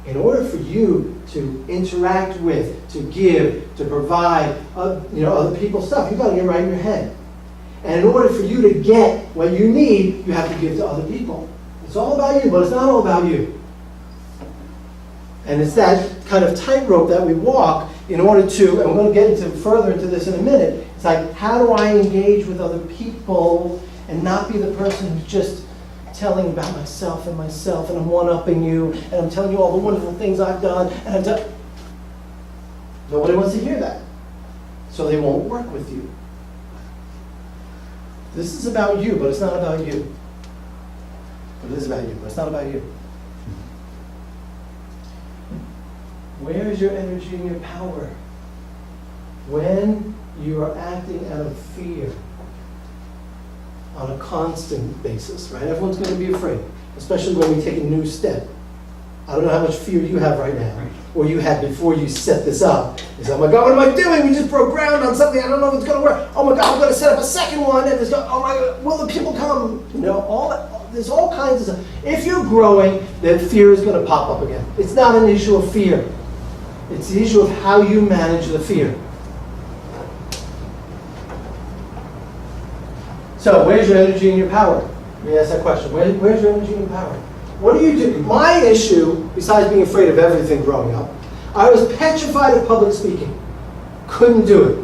In order for you to interact with, to give, to provide, other people's stuff, you've got to get right in your head. And in order for you to get what you need, you have to give to other people. It's all about you, but it's not all about you. And it's that kind of tightrope that we walk in order to, and we're going to get further into this in a minute, it's like, how do I engage with other people and not be the person who's just telling about myself, and I'm one-upping you, and I'm telling you all the wonderful things I've done, and I've done. Nobody wants to hear that. So they won't work with you. This is about you, but it's not about you. But it is about you, but it's not about you. Where is your energy and your power? When you are acting out of fear on a constant basis, right? Everyone's going to be afraid, especially when we take a new step. I don't know how much fear you have right now, or you had before you set this up. It's like, oh my God, what am I doing? We just broke ground on something. I don't know if it's going to work. Oh my God, I'm going to set up a second one, and oh my God, will the people come? All that. There's all kinds of stuff. If you're growing, then fear is going to pop up again. It's not an issue of fear. It's the issue of how you manage the fear. So, where's your energy and your power? Let me ask that question. Where's your energy and your power? What do you do? My issue, besides being afraid of everything growing up, I was petrified of public speaking. Couldn't do it.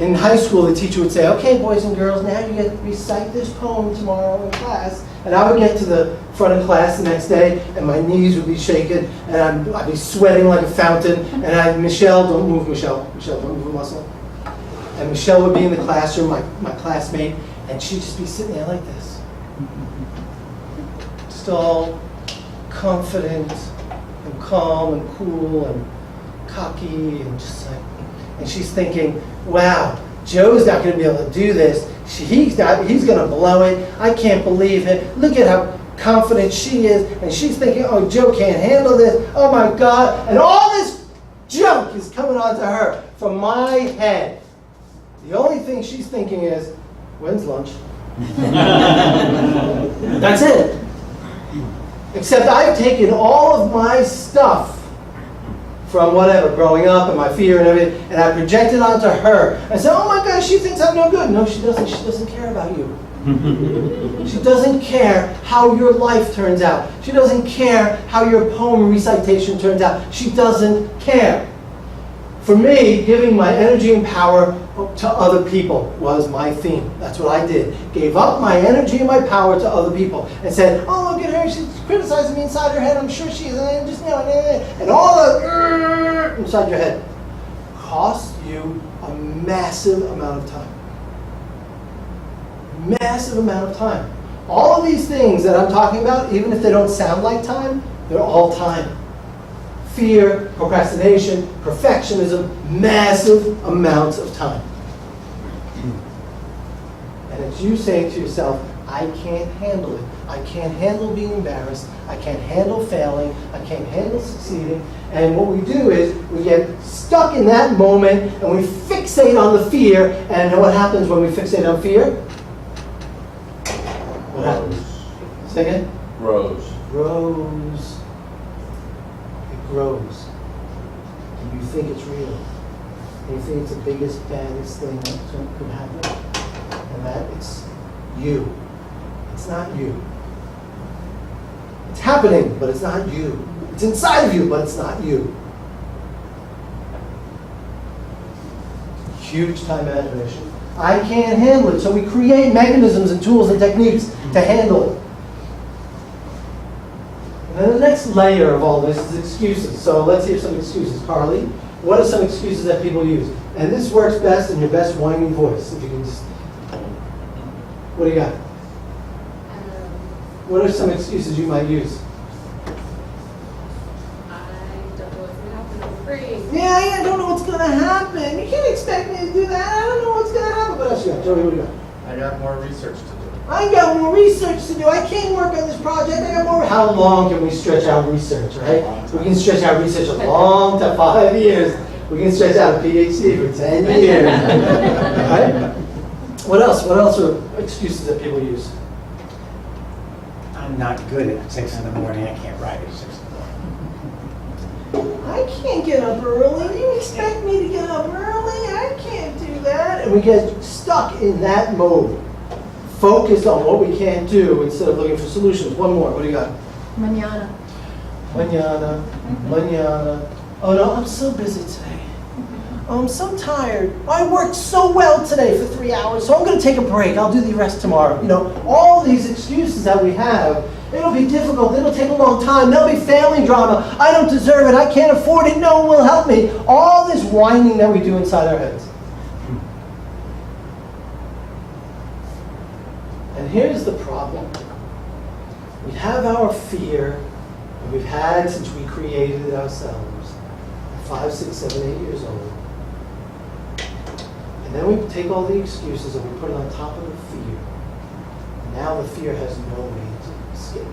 In high school, the teacher would say, okay, boys and girls, now you get to recite this poem tomorrow in class. And I would get to the front of class the next day, and my knees would be shaking, and I'd be sweating like a fountain. And Michelle, don't move, Michelle. Michelle, don't move a muscle. And Michelle would be in the classroom, my classmate, and she'd just be sitting there like this. Just all confident and calm and cool and cocky and just like, and she's thinking, wow, Joe's not going to be able to do this. He's going to blow it. I can't believe it. Look at how confident she is. And she's thinking, oh, Joe can't handle this. Oh my God. And all this junk is coming onto her from my head. The only thing she's thinking is, when's lunch? That's it. Except I've taken all of my stuff from whatever, growing up and my fear and everything, and I projected onto her. I said, oh my gosh, she thinks I'm no good. No, she doesn't. She doesn't care about you. She doesn't care how your life turns out. She doesn't care how your poem recitation turns out. She doesn't care. For me, giving my energy and power to other people was my theme. That's what I did. Gave up my energy and my power to other people and said, oh, look at her. She's criticizing me inside her head. I'm sure she is. And just and all the inside your head cost you a massive amount of time. Massive amount of time. All of these things that I'm talking about, even if they don't sound like time, they're all time. Fear, procrastination, perfectionism, massive amounts of time. And it's you saying to yourself, I can't handle it. I can't handle being embarrassed. I can't handle failing. I can't handle succeeding. And what we do is we get stuck in that moment and we fixate on the fear. And what happens when we fixate on fear? What happens? Say again? Grows. Grows. Grows. And you think it's real. And you think it's the biggest, baddest thing that could happen. And that it's you. It's not you. It's happening, but it's not you. It's inside of you, but it's not you. Huge time manipulation. I can't handle it. So we create mechanisms and tools and techniques to handle it. And then the next layer of all this is excuses. So let's hear some excuses. Carly, what are some excuses that people use? And this works best in your best whiny voice. If you can just... What do you got? What are some excuses you might use? I don't know what's going to happen. I'm afraid. Yeah, I don't know what's going to happen. You can't expect me to do that. I don't know what's going to happen. What else you got? Joey, what do you got? I got more research to do. I got more research to do. I can't work on this project. I got more. How long can we stretch out research, right? We can stretch out research a long time, 5 years. We can stretch out a Ph.D. for 10 years. Right? What else? What else are excuses that people use? I'm not good at 6 in the morning. I can't ride at 6 in the can't get up early. You expect me to get up early? I can't do that. And we get stuck in that mode, focused on what we can't do instead of looking for solutions. One more. What do you got? Mañana. Mañana, mañana. Oh no, I'm so busy today. Oh, I'm so tired. I worked so well today for 3 hours, so I'm going to take a break. I'll do the rest tomorrow. You know, all these excuses that we have, it'll be difficult. It'll take a long time. There'll be family drama. I don't deserve it. I can't afford it. No one will help me. All this whining that we do inside our heads. And here's the problem. We have our fear, and we've had since we created it ourselves, 5, 6, 7, 8 years old. And then we take all the excuses and we put it on top of the fear. And now the fear has no way to escape.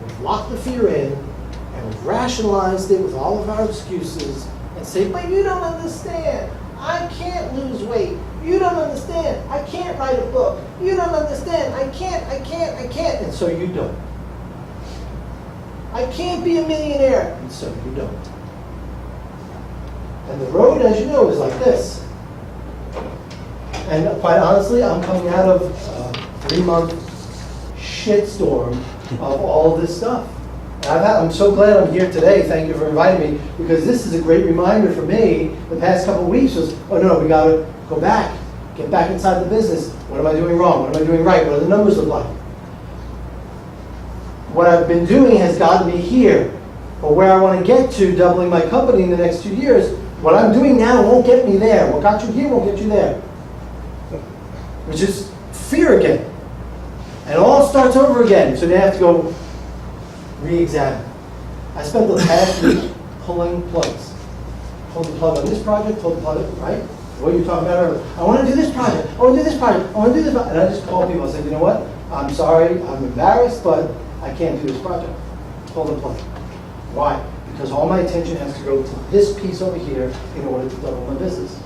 We've locked the fear in, and we've rationalized it with all of our excuses and say, but you don't understand. I can't lose weight. You don't understand. I can't write a book. You don't understand. I can't. And so you don't. I can't be a millionaire. And so you don't. And the road, as you know, is like this. And quite honestly, I'm coming out of a 3-month shitstorm of all this stuff. And I'm so glad I'm here today. Thank you for inviting me, because this is a great reminder for me. The past couple of weeks was, oh no, we got to go back, get back inside the business. What am I doing wrong? What am I doing right? What do the numbers look like? What I've been doing has gotten me here. But where I want to get to, doubling my company in the next 2 years, what I'm doing now won't get me there. What got you here won't get you there. Which is fear again. And it all starts over again. So they have to go re-examine. I spent the past week pulling plugs. Pull the plug on this project, pull the plug, right? What you were talking about earlier. I want to do this project. I want to do this project. I want to do this project. And I just call people and say, you know what? I'm sorry. I'm embarrassed, but I can't do this project. Pull the plug. Why? Because all my attention has to go to this piece over here in order to double my business.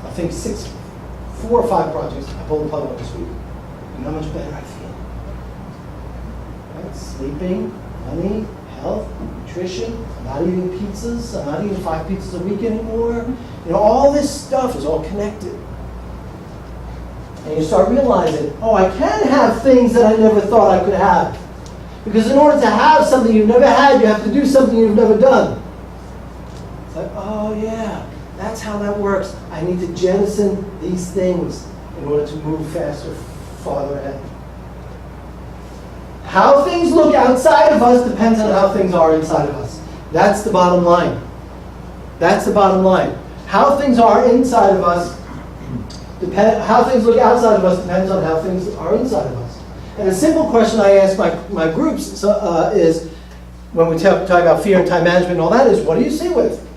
I think 4 or 5 projects I pulled the plug on this week. You know how much better I feel? Right? Sleeping, money, health, nutrition. I'm not eating pizzas. I'm not eating 5 pizzas a week anymore. You know, all this stuff is all connected. And you start realizing, oh, I can have things that I never thought I could have. Because in order to have something you've never had, you have to do something you've never done. It's like, oh yeah, that's how that works. I need to jettison these things in order to move faster, farther ahead. How things look outside of us depends on how things are inside of us. That's the bottom line. That's the bottom line. How things are inside of us, how things look outside of us depends on how things are inside of us. And a simple question I ask my groups is, when we talk about fear and time management and all that, is, what do you see with?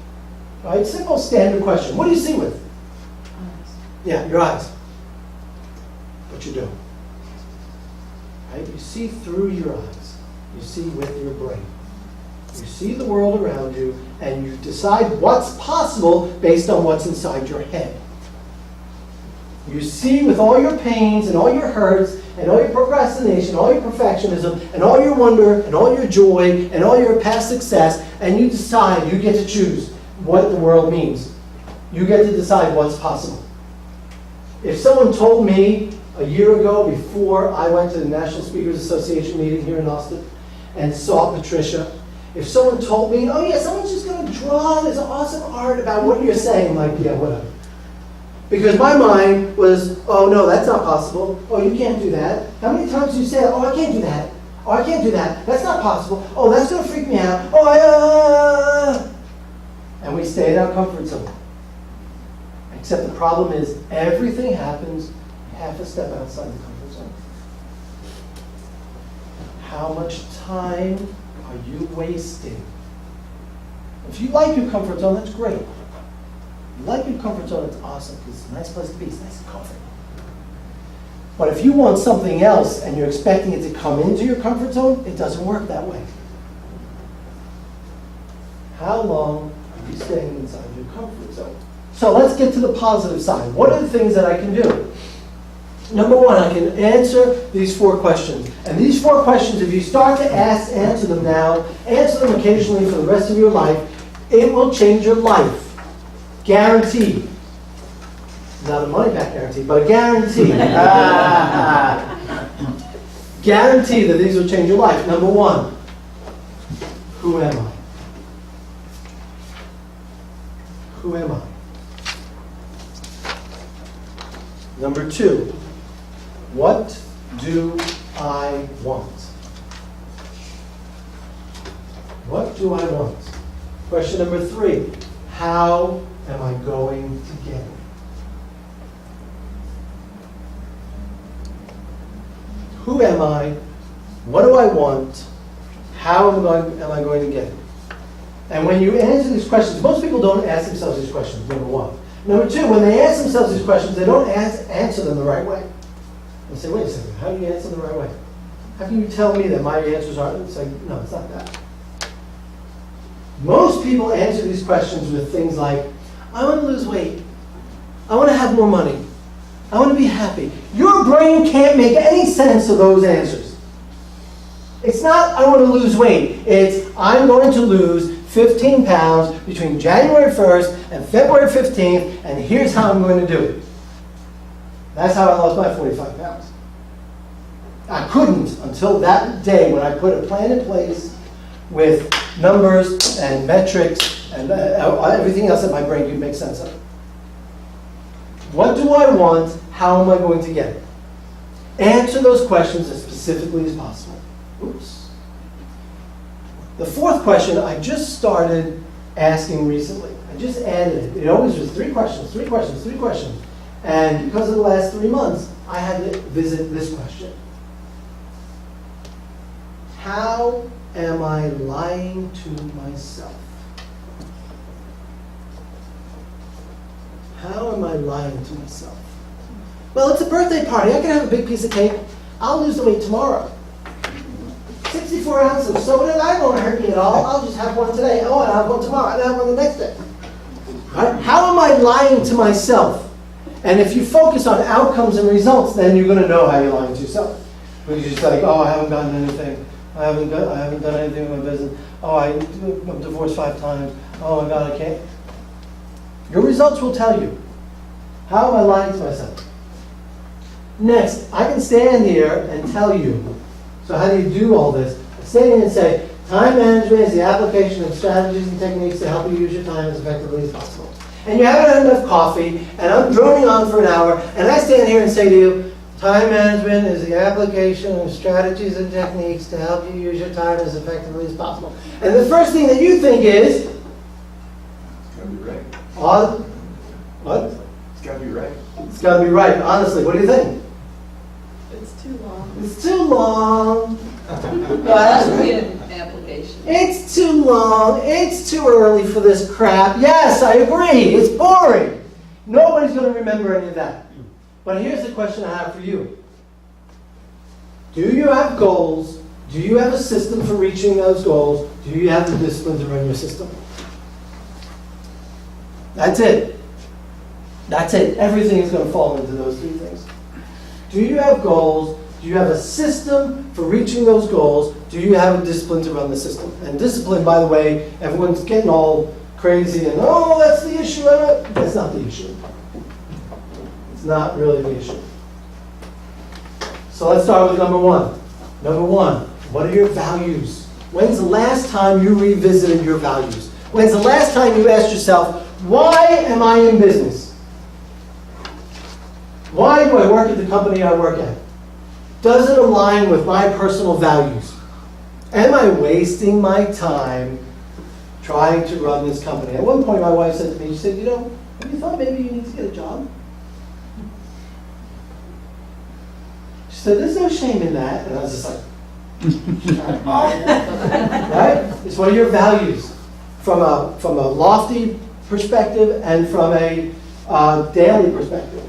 Right? Simple, standard question. What do you see with? Eyes. Yeah, your eyes. What you do. Right? You see through your eyes. You see with your brain. You see the world around you, and you decide what's possible based on what's inside your head. You see with all your pains and all your hurts and all your procrastination, all your perfectionism, and all your wonder, and all your joy, and all your past success, and you decide, you get to choose what the world means. You get to decide what's possible. If someone told me a year ago, before I went to the National Speakers Association meeting here in Austin and saw Patricia, if someone told me, oh yeah, someone's just going to draw this awesome art about what you're saying, like, yeah, whatever. Because my mind was, oh no, that's not possible. Oh, you can't do that. How many times do you say, oh, I can't do that. Oh, I can't do that. That's not possible. Oh, that's going to freak me out. Oh, and we stay in our comfort zone. Except the problem is, everything happens half a step outside the comfort zone. How much time are you wasting? If you like your comfort zone, that's great. You like your comfort zone, it's awesome, because it's a nice place to be. It's nice and comfortable. But if you want something else and you're expecting it to come into your comfort zone, it doesn't work that way. How long are you staying inside your comfort zone? So let's get to the positive side. What are the things that I can do? Number one, I can answer these 4 questions. And these 4 questions, if you start to answer them now, answer them occasionally for the rest of your life, it will change your life. Guaranteed. Not a money back guarantee, but a guarantee. Guarantee that these will change your life. Number one, who am I? Who am I? Number 2, what do I want? What do I want? Question number 3, how am I going to get it? Who am I? What do I want? How am I going to get it? And when you answer these questions, most people don't ask themselves these questions, number 1. Number 2, when they ask themselves these questions, they don't answer them the right way. They say, wait a second, how do you answer them the right way? How can you tell me that my answers aren't? It's like, no, it's not that. Most people answer these questions with things like, I want to lose weight. I want to have more money. I want to be happy. Your brain can't make any sense of those answers. It's not, I want to lose weight. It's, I'm going to lose 15 pounds between January 1st and February 15th, and here's how I'm going to do it. That's how I lost my 45 pounds. I couldn't until that day when I put a plan in place with numbers and metrics and everything else that my brain could make sense of. What do I want? How am I going to get it? Answer those questions as specifically as possible. Oops. The 4th question I just started asking recently. I just added it. It always was 3 questions, 3 questions, 3 questions. And because of the last 3 months, I had to visit this question. How am I lying to myself? How am I lying to myself? Well, it's a birthday party. I can have a big piece of cake. I'll lose the weight tomorrow. 64 ounces. So that won't hurt me at all. I'll just have one today. Oh, and I'll have one tomorrow. And I'll have one the next day. Right? How am I lying to myself? And if you focus on outcomes and results, then you're going to know how you're lying to yourself. Because you're just like, oh, I haven't gotten anything. I haven't done anything with my business. Oh, I'm divorced 5 times. Oh my God, I can't. Your results will tell you. How am I lying to myself? Next, I can stand here and tell you. So how do you do all this? I stand here and say, time management is the application of strategies and techniques to help you use your time as effectively as possible. And you haven't had enough coffee, and I'm droning on for an hour, and I stand here and say to you, time management is the application of strategies and techniques to help you use your time as effectively as possible. And the first thing that you think is, It's gotta be right. what? It's gotta be right. It's got to be right. Honestly, what do you think? It's too long. It's too long. That should be an application. It's too long. It's too early for this crap. Yes, I agree. It's boring. Nobody's going to remember any of that. But here's the question I have for you. Do you have goals? Do you have a system for reaching those goals? Do you have the discipline to run your system? That's it. That's it. Everything is going to fall into those 3 things. Do you have goals? Do you have a system for reaching those goals? Do you have a discipline to run the system? And discipline, by the way, everyone's getting all crazy and, oh, that's the issue. That's not the issue. It's not really the issue. So let's start with number 1. Number 1, what are your values? When's the last time you revisited your values? When's the last time you asked yourself, why am I in business? Why do I work at the company I work at? Does it align with my personal values? Am I wasting my time trying to run this company? At one point my wife said to me, she said, have you thought maybe you need to get a job? She said, there's no shame in that. And I was just like, right? It's one of your values from a lofty perspective and from a daily perspective.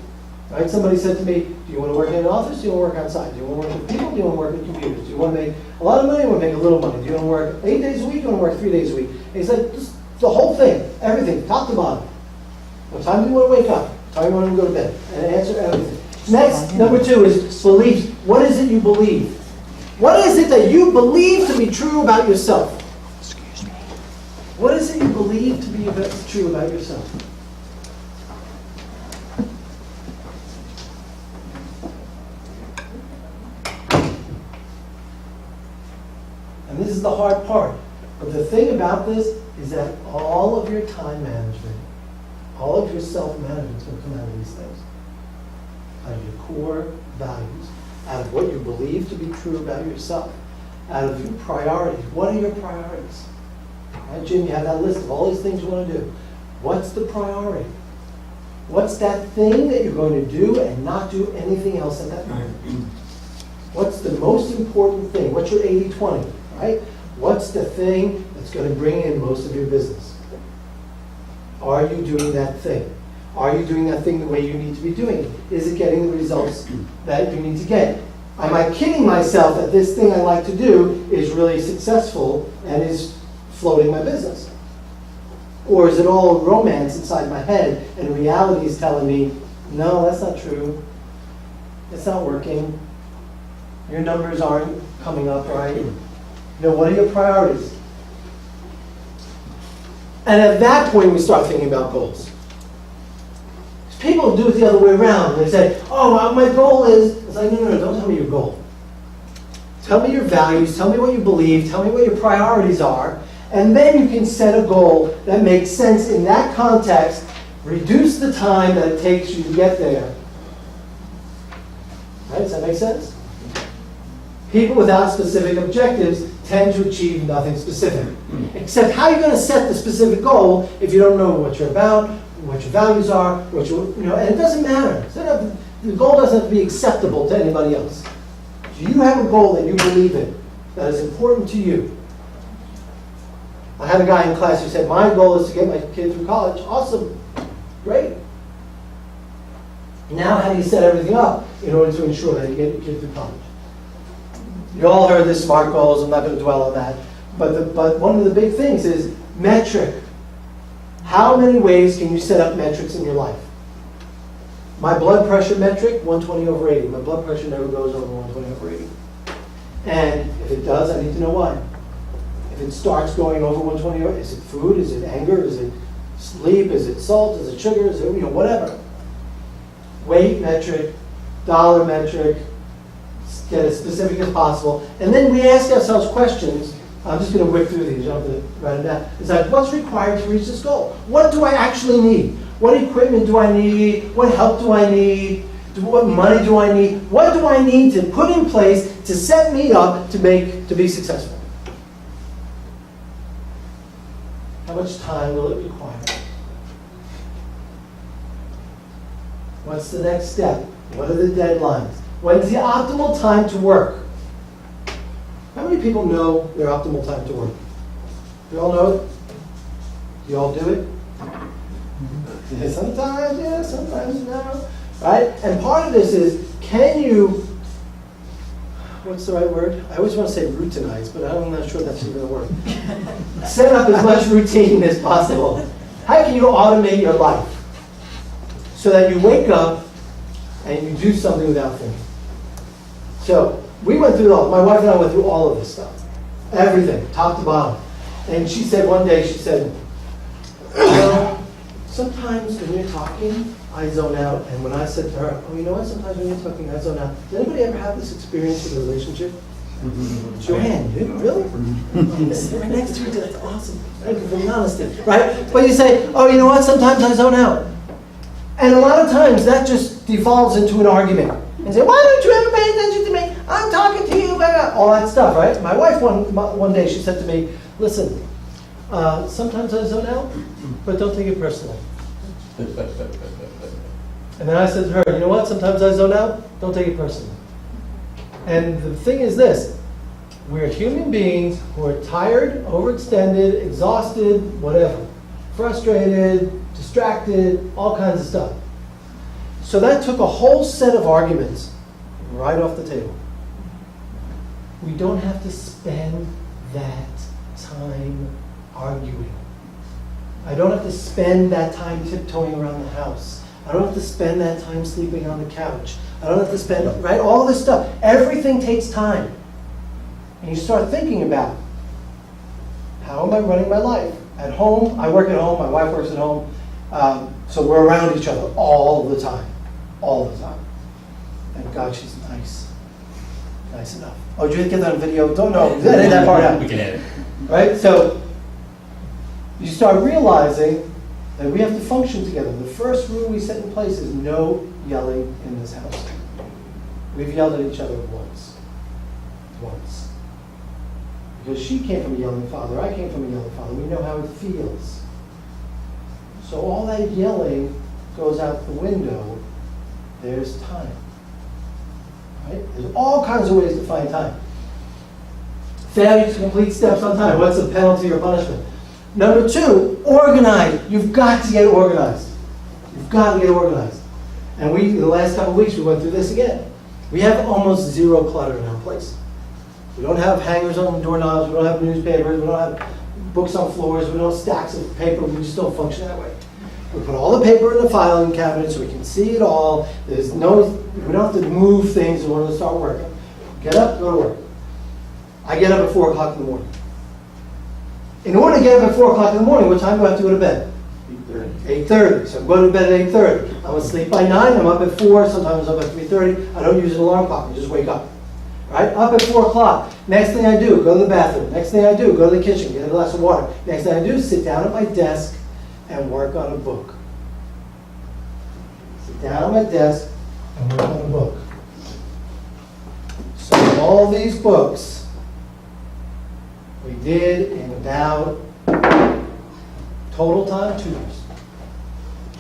Right? Somebody said to me, do you want to work in an office? Do you want to work outside? Do you want to work with people? Do you want to work with computers? Do you want to make a lot of money? Do you want to make a little money? Do you want to work 8 days a week? Do you want to work 3 days a week? And he said, just the whole thing, everything, top to bottom. What time do you want to wake up? What time do you want to go to bed? And answer everything. Next, number 2 is beliefs. What is it you believe? What is it that you believe to be true about yourself? Excuse me. What is it you believe to be true about yourself? And this is the hard part. But the thing about this is that all of your time management, all of your self-management is going to come out of these things. Out of your core values, out of what you believe to be true about yourself, out of your priorities. What are your priorities? Right, Jim, you have that list of all these things you want to do. What's the priority? What's that thing that you're going to do and not do anything else at that moment? What's the most important thing? What's your 80-20, right? What's the thing that's going to bring in most of your business? Are you doing that thing? Are you doing that thing the way you need to be doing it? Is it getting the results that you need to get? Am I kidding myself that this thing I like to do is really successful and is floating my business? Or is it all romance inside my head and reality is telling me, no, that's not true. It's not working. Your numbers aren't coming up right. You know, what are your priorities? And at that point, we start thinking about goals. People do it the other way around. They say, oh, well, my goal is, it's like, no, don't tell me your goal. Tell me your values, tell me what you believe, tell me what your priorities are, and then you can set a goal that makes sense in that context, reduce the time that it takes you to get there. Right, does that make sense? People without specific objectives tend to achieve nothing specific. Except how are you going to set the specific goal if you don't know what you're about, what your values are, and it doesn't matter. The goal doesn't have to be acceptable to anybody else. So you have a goal that you believe in, that is important to you. I had a guy in class who said, my goal is to get my kid through college. Awesome. Great. Now how do you set everything up in order to ensure that you get your kid through college? You all heard the SMART goals. I'm not going to dwell on that. But one of the big things is metric. How many ways can you set up metrics in your life? My blood pressure metric, 120/80. My blood pressure never goes over 120/80. And if it does, I need to know why. If it starts going over 120, is it food? Is it anger? Is it sleep? Is it salt? Is it sugar? Is it, whatever. Weight metric, dollar metric, get as specific as possible. And then we ask ourselves questions. I'm just going to whip through these. You don't have to write it down. It's like, what's required to reach this goal? What do I actually need? What equipment do I need? What help do I need? What money do I need? What do I need to put in place to set me up to be successful? How much time will it require? What's the next step? What are the deadlines? When's the optimal time to work? How many people know their optimal time to work? You all know it? You all do it? Yeah, sometimes no. Right? And part of this is, can you, what's the right word? I always want to say routinize, but I'm not sure that's even a word. Set up as much routine as possible. How can you automate your life so that you wake up and you do something without thinking? So, we went through my wife and I went through all of this stuff. Everything, top to bottom. And she said one day, sometimes when you're talking, I zone out. And when I said to her, oh, you know what, sometimes when you're talking, I zone out. Does anybody ever have this experience in a relationship? Joanne, really? Right next to you, that's awesome. Thank you for being honest, right? But you say, oh, you know what, sometimes I zone out. And a lot of times that just devolves into an argument. And say, why don't you ever pay attention to me? I'm talking to you, about all that stuff, right? My wife one day, she said to me, listen, sometimes I zone out, but don't take it personally. And then I said to her, you know what, sometimes I zone out, don't take it personally. And the thing is this, we're human beings who are tired, overextended, exhausted, whatever, frustrated, distracted, all kinds of stuff. So that took a whole set of arguments right off the table. We don't have to spend that time arguing. I don't have to spend that time tiptoeing around the house. I don't have to spend that time sleeping on the couch. I don't have to spend, right, all this stuff. Everything takes time. And you start thinking about, how am I running my life? At home, I work at home, my wife works at home, so we're around each other all the time. All the time. Thank God she's nice. Nice enough. Oh, did you get that on video? Don't know. Edit that part out. We can edit. Right? So, you start realizing that we have to function together. The first rule we set in place is no yelling in this house. We've yelled at each other once. Once. Because she came from a yelling father, I came from a yelling father. We know how it feels. So all that yelling goes out the window. There's time. Right? There's all kinds of ways to find time. Failure to complete steps on time. What's the penalty or punishment? Number 2, organize. You've got to get organized. You've got to get organized. And the last couple of weeks, we went through this again. We have almost zero clutter in our place. We don't have hangers on doorknobs. We don't have newspapers. We don't have books on floors. We don't have stacks of paper. We just don't function that way. We put all the paper in the filing cabinet so we can see it all. We don't have to move things in order to start working. Get up, go to work. I get up at 4 o'clock in the morning. In order to get up at 4 o'clock in the morning, what time do I have to go to bed? 8:30. 8:30. So I'm going to bed at 8:30. I'm going to sleep by 9. I'm up at 4. Sometimes I'm up at 3:30. I don't use an alarm clock. I just wake up. Right? Up at 4 o'clock. Next thing I do, go to the bathroom. Next thing I do, go to the kitchen, get a glass of water. Next thing I do, sit down at my desk and work on a book. Sit down at my desk and work on a book. So all these books we did in about total time, 2 years.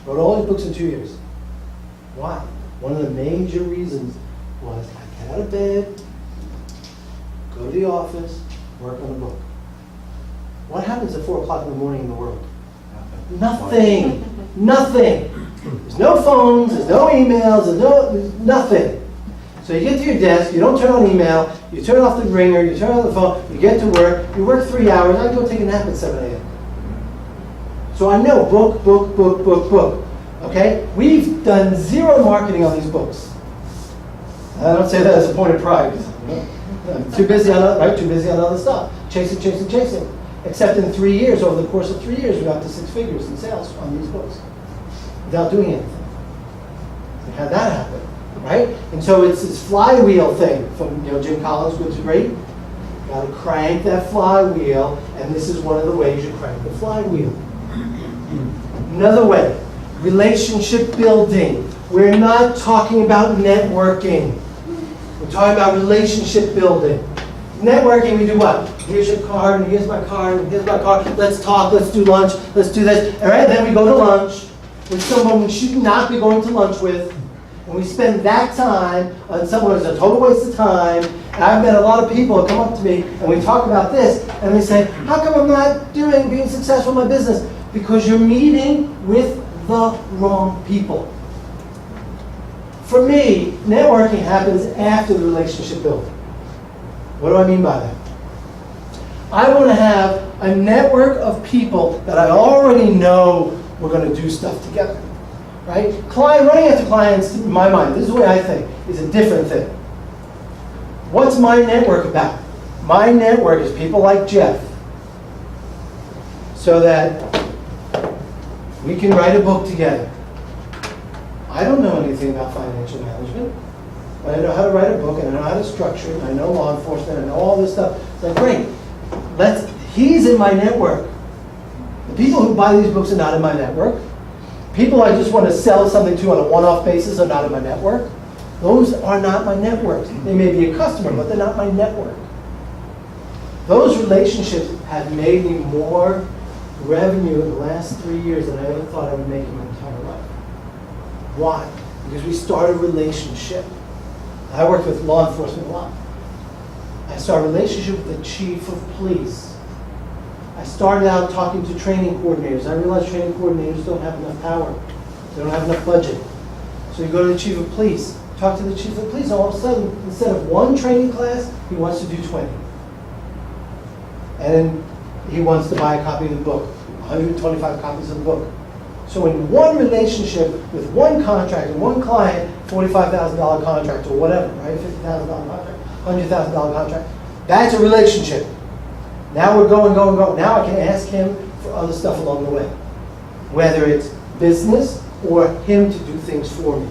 Wrote all these books in 2 years. Why? One of the major reasons was I get out of bed, go to the office, work on a book. What happens at 4 o'clock in the morning in the world? Nothing. Nothing. There's no phones, there's no emails, there's nothing. So you get to your desk, you don't turn on email, you turn off the ringer, you turn on the phone, you get to work, you work 3 hours, I go take a nap at 7 a.m. So I know book, book, book, book, book. Okay? We've done zero marketing on these books. I don't say that as a point of pride. I'm too busy on other stuff. Chasing, chasing, chasing. Except in 3 years, over the course of 3 years, we got to 6 figures in sales on these books without doing anything. We had that happen, right? And so it's this flywheel thing from Jim Collins, which is great. You got to crank that flywheel, and this is one of the ways you crank the flywheel. Another way, relationship building. We're not talking about networking. We're talking about relationship building. Networking, we do what? Here's your card, and here's my card, and here's my card. Let's talk, let's do lunch, let's do this. All right, then we go to lunch with someone we should not be going to lunch with. And we spend that time on someone who's a total waste of time. And I've met a lot of people who come up to me, and we talk about this, and we say, how come I'm not being successful in my business? Because you're meeting with the wrong people. For me, networking happens after the relationship building. What do I mean by that? I want to have a network of people that I already know we're going to do stuff together. Right? Running after clients, in my mind, this is the way I think, is a different thing. What's my network about? My network is people like Jeff, so that we can write a book together. I don't know anything about financial management, but I know how to write a book, and I know how to structure it, and I know law enforcement, I know all this stuff. It's like, great. He's in my network. The people who buy these books are not in my network. People I just want to sell something to on a one-off basis are not in my network. Those are not my networks. They may be a customer, but they're not my network. Those relationships have made me more revenue in the last 3 years than I ever thought I would make in my entire life. Why? Because we started a relationship. I work with law enforcement a lot. I started a relationship with the chief of police. I started out talking to training coordinators. I realized training coordinators don't have enough power. They don't have enough budget. So you go to the chief of police, talk to the chief of police, and all of a sudden, instead of one training class, he wants to do 20. And he wants to buy a copy of the book, 125 copies of the book. So in one relationship with one contract and one client, $45,000 contract or whatever, right? $50,000 contract, $100,000 contract. That's a relationship. Now we're going. Now I can ask him for other stuff along the way. Whether it's business or him to do things for me.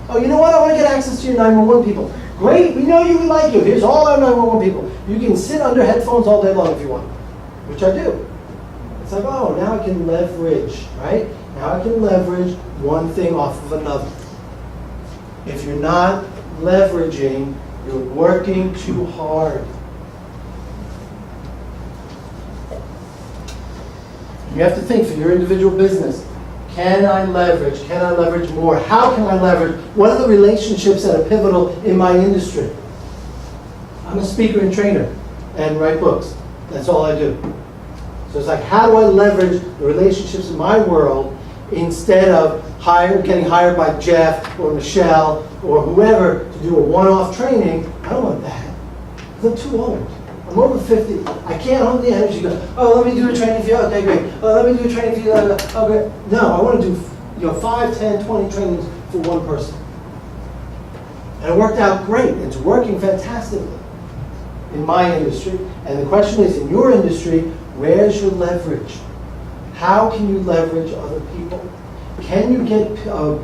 Oh, you know what? I want to get access to your 911 people. Great, we know you, we like you. Here's all our 911 people. You can sit under headphones all day long if you want, which I do. It's like, oh, now I can leverage, right? Now I can leverage one thing off of another. If you're not leveraging, you're working too hard. You have to think for your individual business. Can I leverage? Can I leverage more? How can I leverage? What are the relationships that are pivotal in my industry? I'm a speaker and trainer and write books. That's all I do. So it's like, how do I leverage the relationships in my world instead of getting hired by Jeff or Michelle or whoever to do a one-off training? I don't want that. I'm too old. I'm over 50. I can't hold the energy to go, oh, let me do a training for you. Okay, great. Oh, let me do a training for you. Oh, great. No, I want to do 5, 10, 20 trainings for one person. And it worked out great. It's working fantastically in my industry. And the question is, in your industry, where's your leverage? How can you leverage other people? Can you get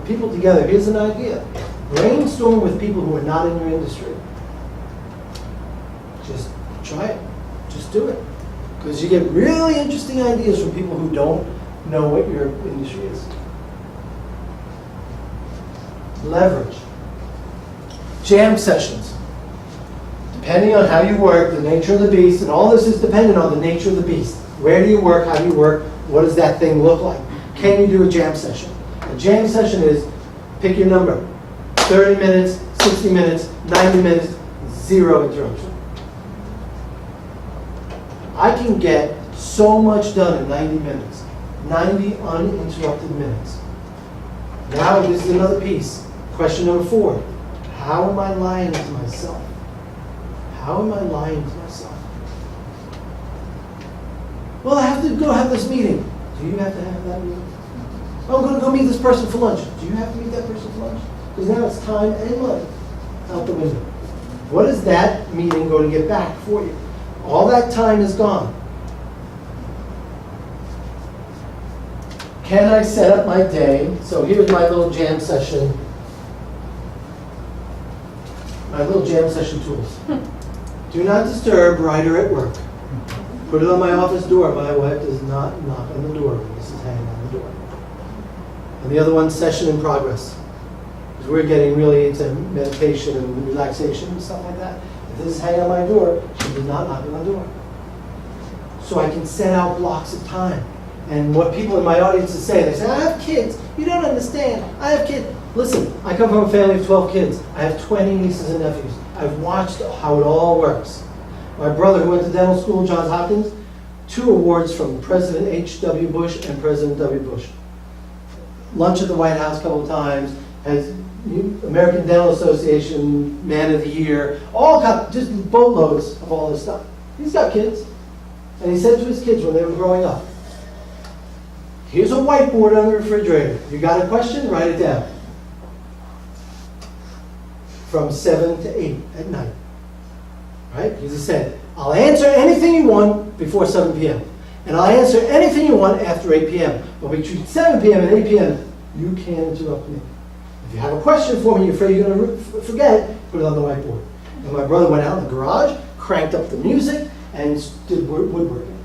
people together? Here's an idea. Brainstorm with people who are not in your industry. Just try it. Just do it. Because you get really interesting ideas from people who don't know what your industry is. Leverage. Jam sessions. Depending on how you work, the nature of the beast, and all this is dependent on the nature of the beast. Where do you work? How do you work? What does that thing look like? Can you do a jam session? A jam session is, pick your number, 30 minutes, 60 minutes, 90 minutes, 0 interruption. I can get so much done in 90 minutes. 90 uninterrupted minutes. Now this is another piece. Question number 4. How am I lying to myself? How am I lying to myself? Well, I have to go have this meeting. Do you have to have that meeting? Oh, I'm going to go meet this person for lunch. Do you have to meet that person for lunch? Because now it's time and money out the window. What is that meeting going to get back for you? All that time is gone. Can I set up my day? So here's my little jam session. My little jam session tools. Do not disturb, writer at work. Put it on my office door. My wife does not knock on the door when this is hanging on the door. And the other one, session in progress. Because we're getting really into meditation and relaxation and stuff like that. If this is hanging on my door, she does not knock on the door. So I can set out blocks of time. And what people in my audience say, they say, I have kids. You don't understand. I have kids. Listen, I come from a family of 12 kids. I have 20 nieces and nephews. I've watched how it all works. My brother, who went to dental school at Johns Hopkins, 2 awards from President H.W. Bush and President W. Bush. Lunch at the White House a couple of times, has American Dental Association Man of the Year, all just boatloads of all this stuff. He's got kids. And he said to his kids when they were growing up, here's a whiteboard on the refrigerator. You got a question? Write it down. From 7 to 8 at night. Right? He said, I'll answer anything you want before 7 p.m. And I'll answer anything you want after 8 p.m. But between 7 p.m. and 8 p.m., you can't interrupt me. If you have a question for me, you're afraid you're going to forget it, put it on the whiteboard. And my brother went out in the garage, cranked up the music, and did woodworking.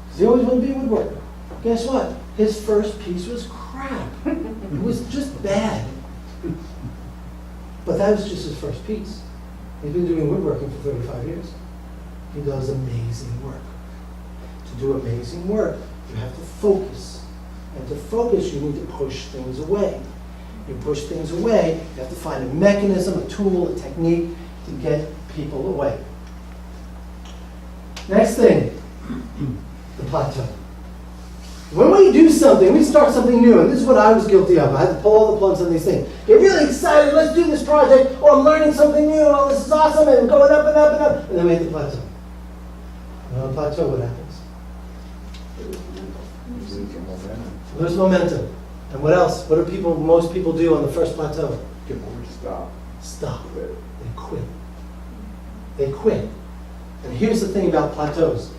Because he always wanted to be a woodworker. Guess what? His first piece was crap. It was just bad. But that was just his first piece. He's been doing woodworking for 35 years. He does amazing work. To do amazing work, you have to focus. And to focus, you need to push things away. You push things away, you have to find a mechanism, a tool, a technique to get people away. Next thing, the plateau. When we do something, we start something new, and this is what I was guilty of. I had to pull all the plugs on these things. Get really excited, let's do this project, oh, I'm learning something new, oh, this is awesome, and going up and up and up, and then we hit the plateau. And on the plateau, what happens? Lose momentum. And what else? What do most people do on the first plateau? Get bored, stop. Stop. Quit. They quit. They quit. And here's the thing about plateaus.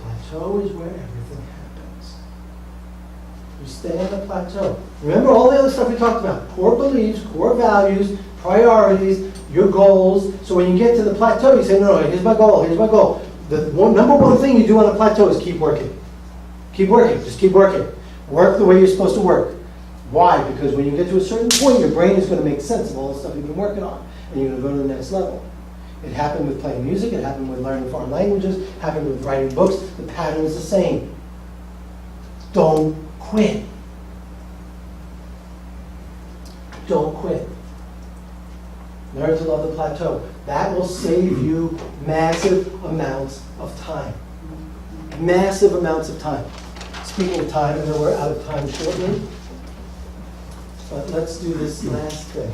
Plateau is where everything happens. You stay on the plateau. Remember all the other stuff we talked about. Core beliefs, core values, priorities, your goals. So when you get to the plateau, you say, no, here's my goal, here's my goal. The number one thing you do on a plateau is keep working. Keep working. Just keep working. Work the way you're supposed to work. Why? Because when you get to a certain point, your brain is going to make sense of all the stuff you've been working on. And you're going to go to the next level. It happened with playing music. It happened with learning foreign languages. It happened with writing books. The pattern is the same. Don't quit. Don't quit. Learn to love the plateau. That will save you massive amounts of time. Massive amounts of time. Speaking of time, I know we're out of time shortly. But let's do this last thing.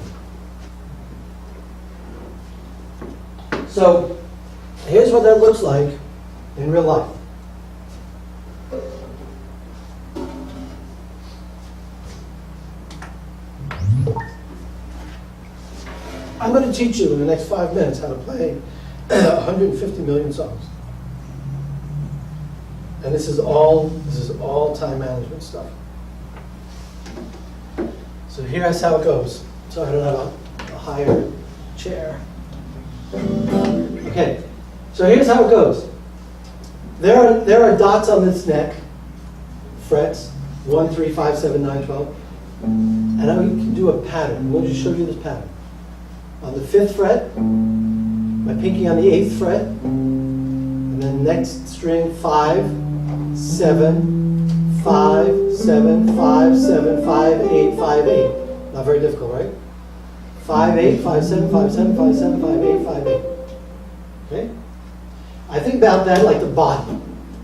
So, here's what that looks like in real life. I'm going to teach you in the next 5 minutes how to play 150 million songs. And this is all time management stuff. So here's how it goes. So I don't have a higher chair. Okay, so here's how it goes. There are dots on this neck, frets, 1, 3, 5, 7, 9, 12. And I can do a pattern. We'll just show you this pattern. On the 5th fret, my pinky on the 8th fret, and then next string 5, 7, 5, 7, 5, 7, 5, 8, 5, 8. Not very difficult, right? 5, 8, 5, 7, 5, 7, 5, 7, 5, 8, 5, 8. Okay? I think about that like the body.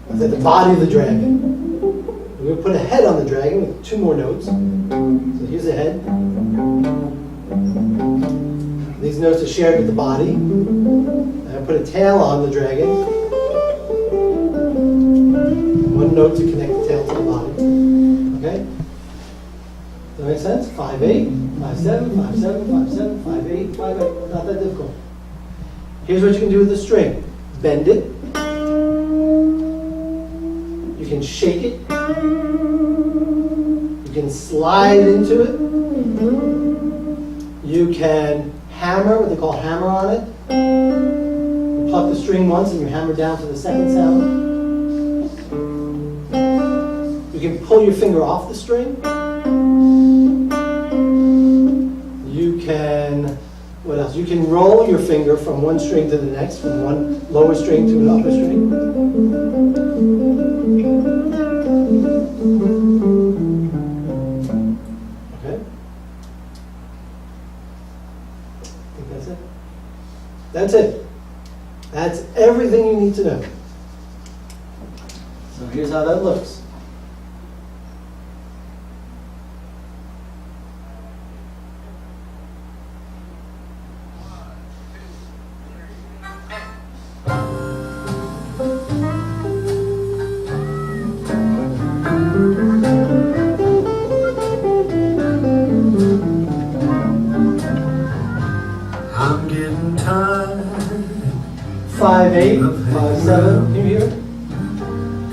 It's like the body of the dragon. We're going to put a head on the dragon with 2 more notes. So here's the head. These notes are shared with the body. And I put a tail on the dragon. 1 note to connect the tail to the body. Okay? Does that make sense? 5, 8, 5, 7, 5, 7, 5, 7, 5, 8, 5, 8. Not that difficult. Here's what you can do with the string. Bend it. You can shake it. You can slide into it. You can hammer, what they call hammer on it. You pluck the string once and you hammer down to the second sound. You can pull your finger off the string. You can, what else? You can roll your finger from one string to the next, from one lower string to an upper string. Okay? I think that's it. That's it. That's everything you need to know. So here's how that looks. I'm getting tired. 5, 8, 5, 7. Can you hear it?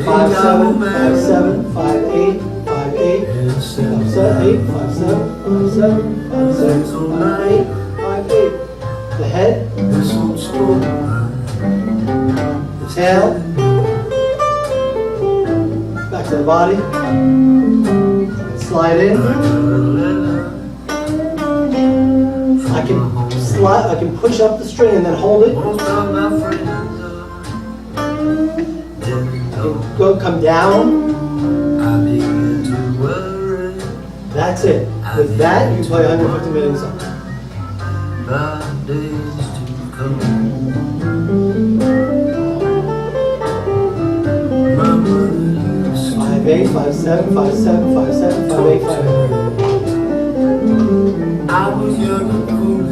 5, 7, 5, 7, 5, 8, 5, 8, 5, 7, 8, 5, 7, 5, 7, 5, 7, 5, 8, 5, 8. The head, the tail, back to the body, slide in. I can push up the string and then hold it. Come down. That's it. With that, you can play 150 million songs. 5, 8, 5, 7, 5, 7, 5, 7, 5, 8, 5, 8. I was young and foolish.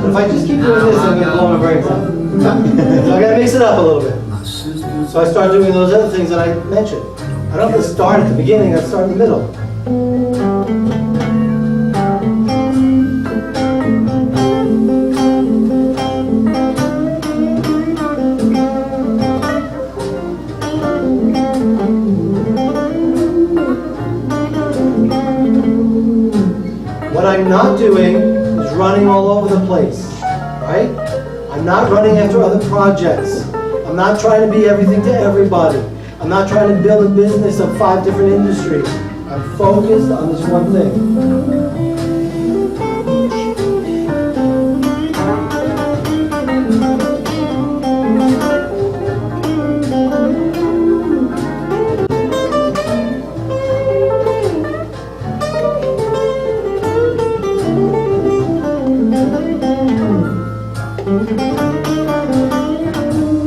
But if I just keep doing this, I'm going to blow my brains out. So I gotta mix it up a little bit. My sisters So I started doing those other things that I mentioned. I don't have to start at the beginning, I start in the middle. What I'm not doing is running all over the place, right? I'm not running after other projects. I'm not trying to be everything to everybody. I'm not trying to build a business of 5 different industries. I'm focused on this one thing.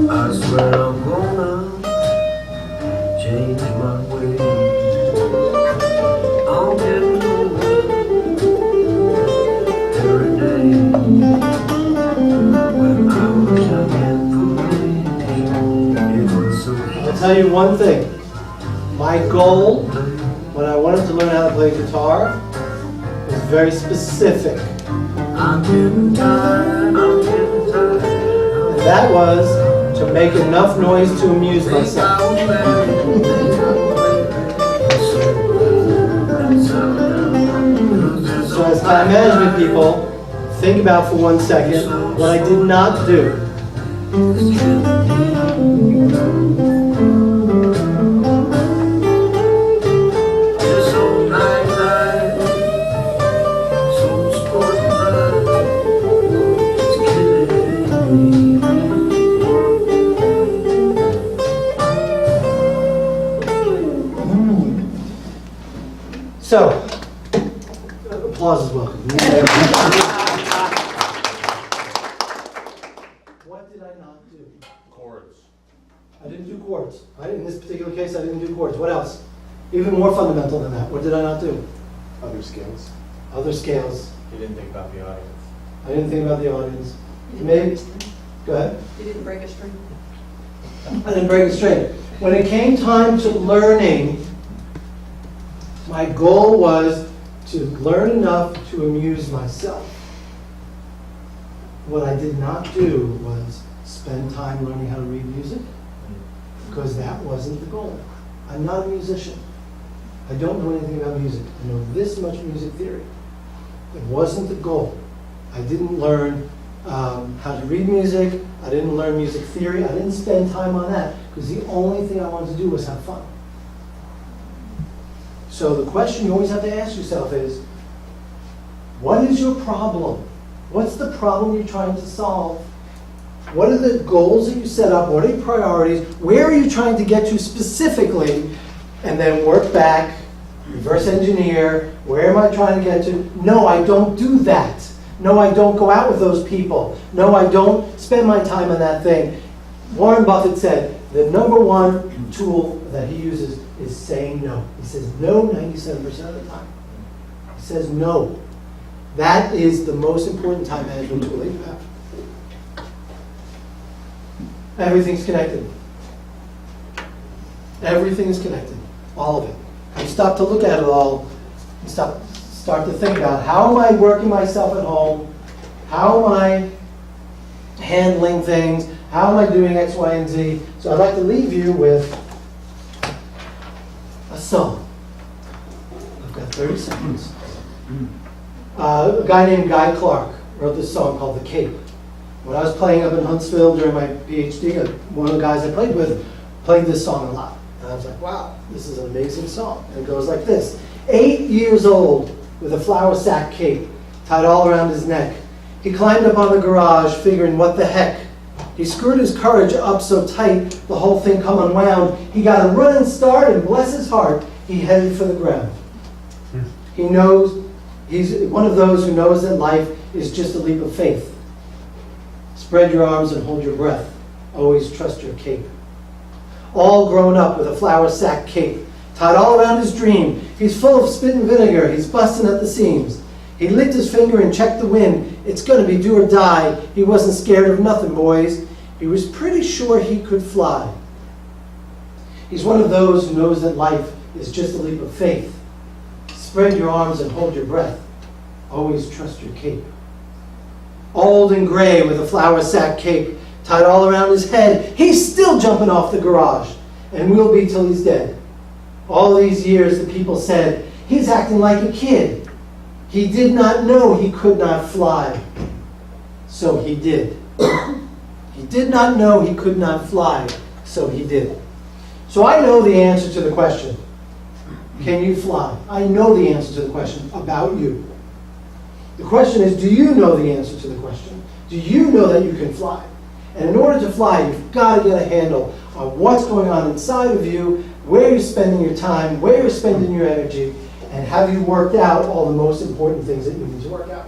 I swear I'm gonna change my ways. I'm getting older every day. When I was young and foolish, it was so I'll tell you one thing. My goal when I wanted to learn how to play guitar was very specific. I'm getting tired, I'm getting tired. And that was to make enough noise to amuse myself. So as time management people, think about for 1 second what I did not do. So, applause is welcome. What did I not do? Chords. I didn't do chords. Right? In this particular case, I didn't do chords. What else? Even more fundamental than that. What did I not do? Other skills. Other scales. You didn't think about the audience. I didn't think about the audience. You didn't Maybe. break a string. Go ahead. You didn't break a string. I didn't break it straight. When it came time to learning, my goal was to learn enough to amuse myself. What I did not do was spend time learning how to read music, because that wasn't the goal. I'm not a musician. I don't know anything about music. I know this much music theory. It wasn't the goal. I didn't learn how to read music. I didn't learn music theory. I didn't spend time on that, because the only thing I wanted to do was have fun. So the question you always have to ask yourself is, what is your problem? What's the problem you're trying to solve? What are the goals that you set up? What are your priorities? Where are you trying to get to specifically? And then work back, reverse engineer. Where am I trying to get to? No, I don't do that. No, I don't go out with those people. No, I don't spend my time on that thing. Warren Buffett said the number one tool that he uses is saying no. He says no 97% of the time. He says no. That is the most important time management tool that you have. Everything's connected. Everything is connected. All of it. You stop to look at it all. You start to think about, how am I working myself at home? How am I handling things? How am I doing X, Y, and Z? So I'd like to leave you with a song. I've got 30 seconds. A guy named Guy Clark wrote this song called The Cape. When I was playing up in Huntsville during my Ph.D., one of the guys I played with played this song a lot. And I was like, wow, this is an amazing song. And it goes like this. 8 years old, with a flour sack cape tied all around his neck, he climbed up on the garage, figuring, what the heck? He screwed his courage up so tight, the whole thing come unwound. He got a running start, and bless his heart, he headed for the ground. He knows, he's one of those who knows that life is just a leap of faith. Spread your arms and hold your breath. Always trust your cape. All grown up with a flour sack cape, tied all around his dream. He's full of spit and vinegar. He's busting at the seams. He licked his finger and checked the wind. It's going to be do or die. He wasn't scared of nothing, boys. He was pretty sure he could fly. He's one of those who knows that life is just a leap of faith. Spread your arms and hold your breath. Always trust your cape. Old and gray with a flour sack cape tied all around his head, he's still jumping off the garage, and will be till he's dead. All these years the people said, he's acting like a kid. He did not know he could not fly. So he did. He did not know he could not fly, so he did. So I know the answer to the question, can you fly? I know the answer to the question about you. The question is, do you know the answer to the question? Do you know that you can fly? And in order to fly, you've got to get a handle on what's going on inside of you, where you're spending your time, where you're spending your energy, and have you worked out all the most important things that you need to work out.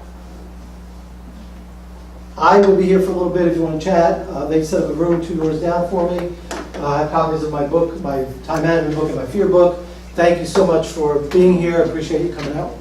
I will be here for a little bit if you want to chat. They set up a room 2 doors down for me. I have copies of my book, my time management book, and my fear book. Thank you so much for being here. I appreciate you coming out.